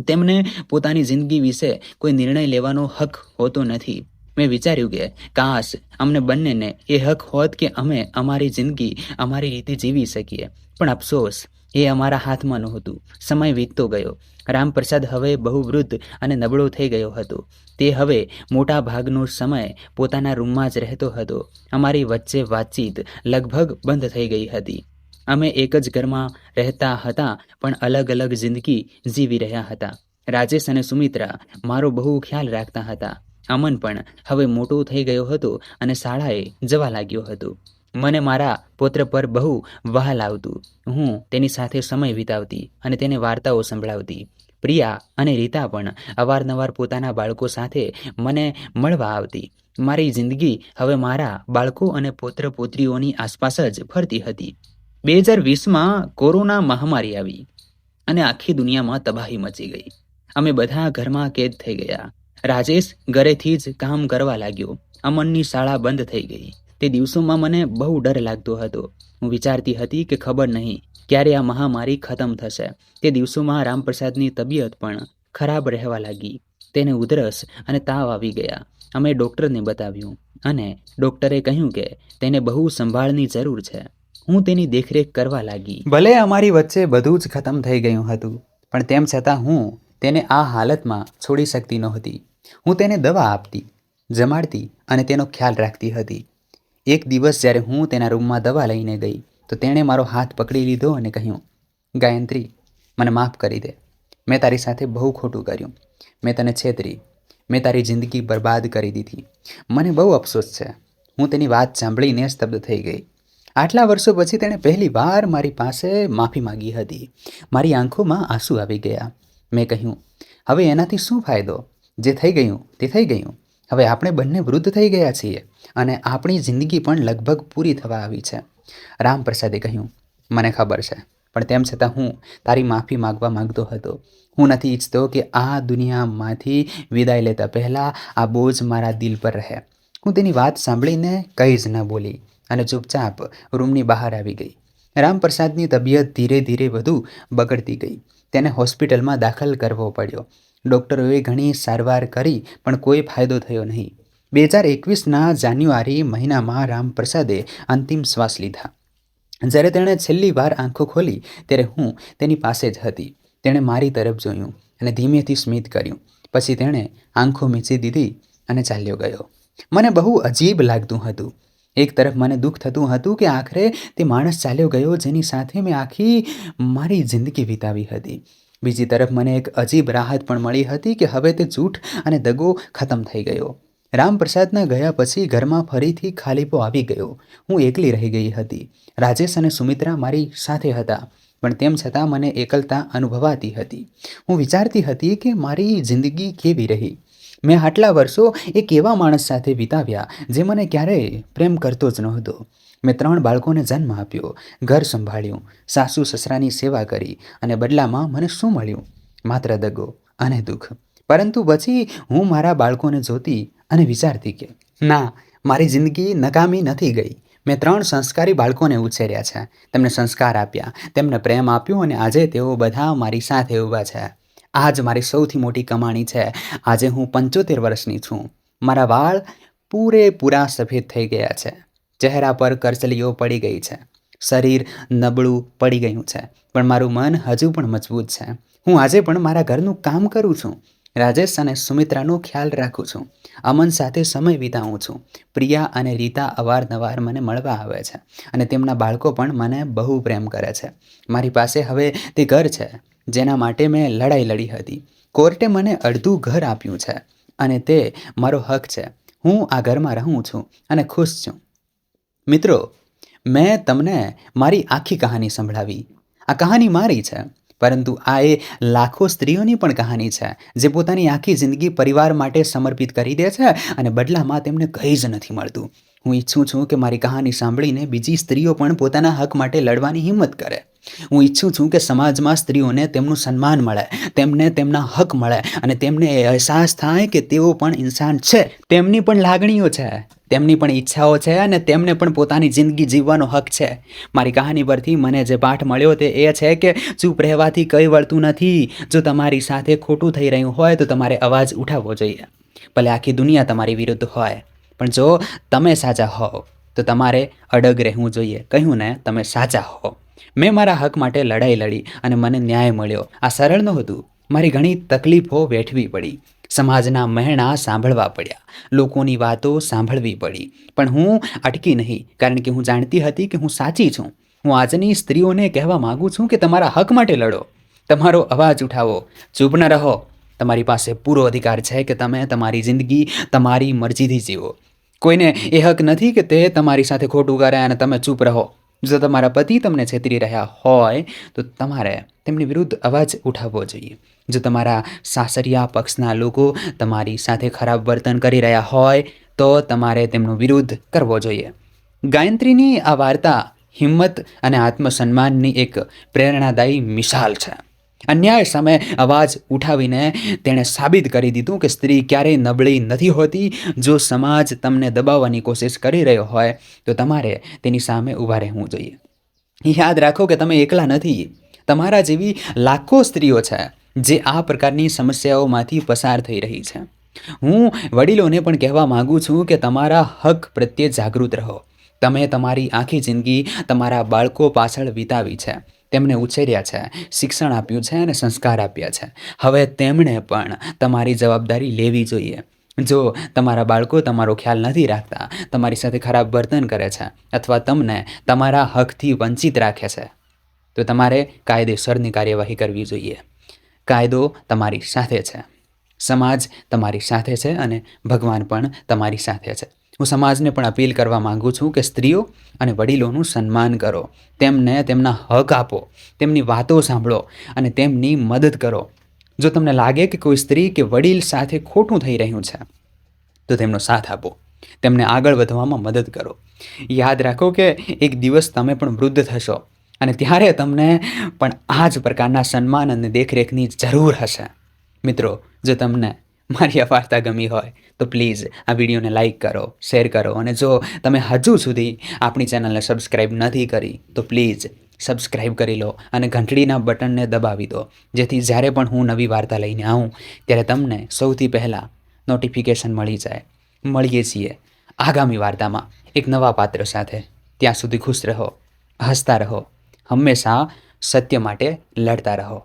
તેમને પોતાની જિંદગી વિશે કોઈ નિર્ણય લેવાનો હક હોતો નથી. મેં વિચાર્યું કે કાશ અમને બંનેને એ હક હોત કે અમે અમારી જિંદગી અમારી રીતે જીવી શકીએ, પણ અફસોસ, એ અમારા હાથમાં નહોતું. સમય વીતતો ગયો. રામપ્રસાદ હવે બહુ વૃદ્ધ અને નબળો થઈ ગયો હતો. તે હવે મોટા ભાગનો સમય પોતાના રૂમમાં જ રહેતો હતો. અમારી વચ્ચે વાતચીત લગભગ બંધ થઈ ગઈ હતી. અમે એક જ ઘરમાં રહેતા હતા, પણ અલગ અલગ જિંદગી જીવી રહ્યા હતા. રાજેશ અને સુમિત્રા મારો બહુ ખ્યાલ રાખતા હતા. અમન પણ હવે મોટો થઈ ગયો હતો અને શાળાએ જવા લાગ્યો હતો. મને મારા પુત્ર પર બહુ વહાલ આવતું. હું તેની સાથે સમય વિતાવતી અને તેને વાર્તાઓ સંભળાવતી. પ્રિયા અને રીતા પણ અવારનવાર પોતાના બાળકો સાથે મને મળવા આવતી. મારી જિંદગી હવે મારા બાળકો અને પુત્ર પુત્રીઓની આસપાસ જ ફરતી હતી. 2020માં કોરોના મહામારી આવી અને આખી દુનિયામાં તબાહી મચી ગઈ. અમે બધા ઘરમાં કેદ થઈ ગયા. રાજેશ ઘરેથી જ કામ કરવા લાગ્યો. અમનની શાળા બંધ થઈ ગઈ. તે દિવસોમાં મને બહુ ડર લાગતો હતો. હું વિચારતી હતી કે ખબર નહીં ક્યારે આ મહામારી ખતમ થશે. તે દિવસોમાં રામપ્રસાદની તબિયત પણ ખરાબ રહેવા લાગી. તેને ઉધરસ અને તાવ આવી ગયા. અમે ડૉક્ટરને બતાવ્યું અને ડૉક્ટરે કહ્યું કે તેને બહુ સંભાળની જરૂર છે. હું તેની દેખરેખ કરવા લાગી. ભલે અમારી વચ્ચે બધું જ ખતમ થઈ ગયું હતું, પણ તેમ છતાં હું તેને આ હાલતમાં છોડી શકતી નહોતી. હું તેને દવા આપતી, જમાડતી અને તેનો ખ્યાલ રાખતી હતી. એક દિવસ જ્યારે હું તેના રૂમમાં દવા લઈને ગઈ તો તેણે મારો હાથ પકડી લીધો અને કહ્યું, ગાયત્રી, મને માફ કરી દે. મેં તારી સાથે બહુ ખોટું કર્યું. મેં તને છેતરી. મેં તારી જિંદગી બરબાદ કરી દીધી. મને બહુ અફસોસ છે. હું તેની વાત સાંભળીને સ્તબ્ધ થઈ ગઈ. આટલા વર્ષો પછી તેણે પહેલી વાર મારી પાસે માફી માંગી હતી. મારી આંખોમાં આંસુ આવી ગયા. મેં કહ્યું, હવે એનાથી શું ફાયદો? જે થઈ ગયું તે થઈ ગયું. હવે આપણે બંને વૃદ્ધ થઈ ગયા છીએ અને આપણી જિંદગી પણ લગભગ પૂરી થવા આવી છે. રામપ્રસાદે કહ્યું, મને ખબર છે, પણ તેમ છતાં હું તારી માફી માગવા માંગતો હતો. હું નથી ઈચ્છતો કે આ દુનિયામાંથી વિદાય લેતા પહેલાં આ બોજ મારા દિલ પર રહે. હું તેની વાત સાંભળીને કંઈ જ ન બોલી અને ચૂપચાપ રૂમની બહાર આવી ગઈ. રામપ્રસાદની તબિયત ધીરે ધીરે વધુ બગડતી ગઈ. તેને હોસ્પિટલમાં દાખલ કરવો પડ્યો. ડૉક્ટરોએ ઘણી સારવાર કરી પણ કોઈ ફાયદો થયો નહીં. 2021ના જાન્યુઆરી મહિનામાં રામપ્રસાદે અંતિમ શ્વાસ લીધા. જ્યારે તેણે છેલ્લી વાર આંખો ખોલી ત્યારે હું તેની પાસે જ હતી. તેણે મારી તરફ જોયું અને ધીમેથી સ્મિત કર્યું. પછી તેણે આંખો મીચી દીધી અને ચાલ્યો ગયો. મને બહુ અજીબ લાગતું હતું. એક તરફ મને દુઃખ થતું હતું કે આખરે તે માણસ ચાલ્યો ગયો જેની સાથે મેં આખી મારી જિંદગી વિતાવી હતી. બીજી તરફ મને એક અજીબ રાહત પણ મળી હતી કે હવે તે જૂઠ અને દગો ખતમ થઈ ગયો. રામપ્રસાદના ગયા પછી ઘરમાં ફરીથી ખાલીપો આવી ગયો. હું એકલી રહી ગઈ હતી. રાજેશ અને સુમિત્રા મારી સાથે હતા, પણ તેમ છતાં મને એકલતા અનુભવાતી હતી. હું વિચારતી હતી કે મારી જિંદગી કેવી રહી. મેં આટલા વર્ષો એક એવા માણસ સાથે વિતાવ્યા જે મને ક્યારેય પ્રેમ કરતો જ નહોતો. મેં 3 બાળકોને જન્મ આપ્યો, ઘર સંભાળ્યું, સાસુ સસરાની સેવા કરી અને બદલામાં મને શું મળ્યું? માત્ર દગો અને દુઃખ. પરંતુ પછી હું મારા બાળકોને જોતી અને વિચારતી કે ના, મારી જિંદગી નકામી નથી ગઈ. મેં 3 સંસ્કારી બાળકોને ઉછેર્યા છે, તેમને સંસ્કાર આપ્યા, તેમને પ્રેમ આપ્યો અને આજે તેઓ બધા મારી સાથે ઊભા છે. આ જ મારી સૌથી મોટી કમાણી છે. આજે હું 75 વર્ષની છું. મારા વાળ પૂરેપૂરા સફેદ થઈ ગયા છે. ચહેરા પર કરચલીઓ પડી ગઈ છે. શરીર નબળું પડી ગયું છે, પણ મારું મન હજુ પણ મજબૂત છે. હું આજે પણ મારા ઘરનું કામ કરું છું. રાજેશ અને સુમિત્રાનો ખ્યાલ રાખું છું. અમન સાથે સમય વિતાવું છું. પ્રિયા અને રીતા અવારનવાર મને મળવા આવે છે અને તેમના બાળકો પણ મને બહુ પ્રેમ કરે છે. મારી પાસે હવે તે ઘર છે જેના માટે મેં લડાઈ લડી હતી. કોર્ટે મને અડધું ઘર આપ્યું છે અને તે મારો હક છે. હું આ ઘરમાં રહું છું અને ખુશ છું. મિત્રો, મેં તમને મારી આખી કહાની સંભળાવી. આ કહાની મારી છે, પરંતુ આ એ લાખો સ્ત્રીઓની પણ કહાની છે જે પોતાની આખી જિંદગી પરિવાર માટે સમર્પિત કરી દે છે અને બદલામાં તેમને કંઈ જ નથી મળતું. હું ઈચ્છું છું કે મારી કહાની સાંભળીને બીજી સ્ત્રીઓ પણ પોતાના હક માટે લડવાની હિંમત કરે. હું ઈચ્છું છું કે સમાજમાં સ્ત્રીઓને તેમનું સન્માન મળે, તેમને તેમના હક મળે અને તેમને એ અહેસાસ થાય કે તેઓ પણ ઇન્સાન છે, તેમની પણ લાગણીઓ છે, તેમની પણ ઈચ્છાઓ છે અને તેમને પણ પોતાની જિંદગી જીવવાનો હક છે. મારી કહાની પરથી મને જે પાઠ મળ્યો તે એ છે કે ચૂપ રહેવાથી કંઈ વળતું નથી. જો તમારી સાથે ખોટું થઈ રહ્યું હોય તો તમારે અવાજ ઉઠાવવો જોઈએ. ભલે આખી દુનિયા તમારી વિરુદ્ધ હોય, પણ જો તમે સાચા હો તો તમારે અડગ રહેવું જોઈએ. કહ્યું ને, તમે સાચા હો. મેં મારા હક માટે લડાઈ લડી અને મને ન્યાય મળ્યો. આ સરળ નહોતું. મારી ઘણી તકલીફો વેઠવી પડી. સમાજના મહેણા સાંભળવા પડ્યા, લોકોની વાતો સાંભળવી પડી, પણ હું અટકી નહીં, કારણ કે હું જાણતી હતી કે હું સાચી છું. હું આજની સ્ત્રીઓને કહેવા માગું છું કે તમારા હક માટે લડો, તમારો અવાજ ઉઠાવો, ચૂપ ન રહો. તમારી પાસે પૂરો અધિકાર છે કે તમે તમારી જિંદગી તમારી મરજીથી જીવો. કોઈને એ હક નથી કે તે તમારી સાથે ખોટું કરે અને તમે ચૂપ રહો. જો તમારા પતિ તમને છેતરી રહ્યા હોય તો તમારે તેમની વિરુદ્ધ અવાજ ઉઠાવવો જોઈએ. જો તમારા સાસરિયા પક્ષના લોકો તમારી સાથે ખરાબ વર્તન કરી રહ્યા હોય તો તમારે તેમનો વિરોધ કરવો જોઈએ. ગાયત્રીની આ વાર્તા હિંમત અને આત્મસન્માનની એક પ્રેરણાદાયી મિસાલ છે. અન્યાય સામે અવાજ ઉઠાવીને તેણે સાબિત કરી દીધું કે સ્ત્રી ક્યારેય નબળી નથી હોતી. જો સમાજ તમને દબાવવાની કોશિશ કરી રહ્યો હોય તો તમારે તેની સામે ઊભા રહેવું જોઈએ. યાદ રાખો કે તમે એકલા નથી. તમારા જેવી લાખો સ્ત્રીઓ છે જે આ પ્રકારની સમસ્યાઓમાંથી પસાર થઈ રહી છે. હું વડીલોને પણ કહેવા માગું છું કે તમારા હક પ્રત્યે જાગૃત રહો. તમે તમારી આખી જિંદગી તમારા બાળકો પાછળ વિતાવી છે, તેમને ઉછેર્યા છે, શિક્ષણ આપ્યું છે અને સંસ્કાર આપ્યા છે. હવે તેમણે પણ તમારી જવાબદારી લેવી જોઈએ. જો તમારા બાળકો તમારો ખ્યાલ નથી રાખતા, તમારી સાથે ખરાબ વર્તન કરે છે અથવા તમને તમારા હકથી વંચિત રાખે છે, તો તમારે કાયદેસરની કાર્યવાહી કરવી જોઈએ. કાયદો તમારી સાથે છે, સમાજ તમારી સાથે છે અને ભગવાન પણ તમારી સાથે છે. હું સમાજને પણ અપીલ કરવા માગું છું કે સ્ત્રીઓ અને વડીલોનું સન્માન કરો, તેમને તેમના હક આપો, તેમની વાતો સાંભળો અને તેમની મદદ કરો. જો તમને લાગે કે કોઈ સ્ત્રી કે વડીલ સાથે ખોટું થઈ રહ્યું છે તો તેમનો સાથ આપો, તેમને આગળ વધવામાં મદદ કરો. યાદ રાખો કે એક દિવસ તમે પણ વૃદ્ધ થશો અને ત્યારે તમને પણ આ જ પ્રકારના સન્માન અને દેખરેખની જરૂર હશે. મિત્રો, જો તમને મારી આ વાર્તા ગમી હોય તો પ્લીઝ આ વિડીયોને લાઈક કરો, શેર કરો અને જો તમે હજુ સુધી આપણી ચેનલને સબસ્ક્રાઈબ નથી કરી તો પ્લીઝ સબસ્ક્રાઈબ કરી લો અને ઘંટડીના બટનને દબાવી દો, જેથી જ્યારે પણ હું નવી વાર્તા લઈને આવું ત્યારે તમને સૌથી પહેલાં નોટિફિકેશન મળી જાય. મળીએ છીએ આગામી વાર્તામાં એક નવા પાત્ર સાથે. ત્યાં સુધી ખુશ રહો, હસતા રહો, હંમેશા સત્ય માટે લડતા રહો.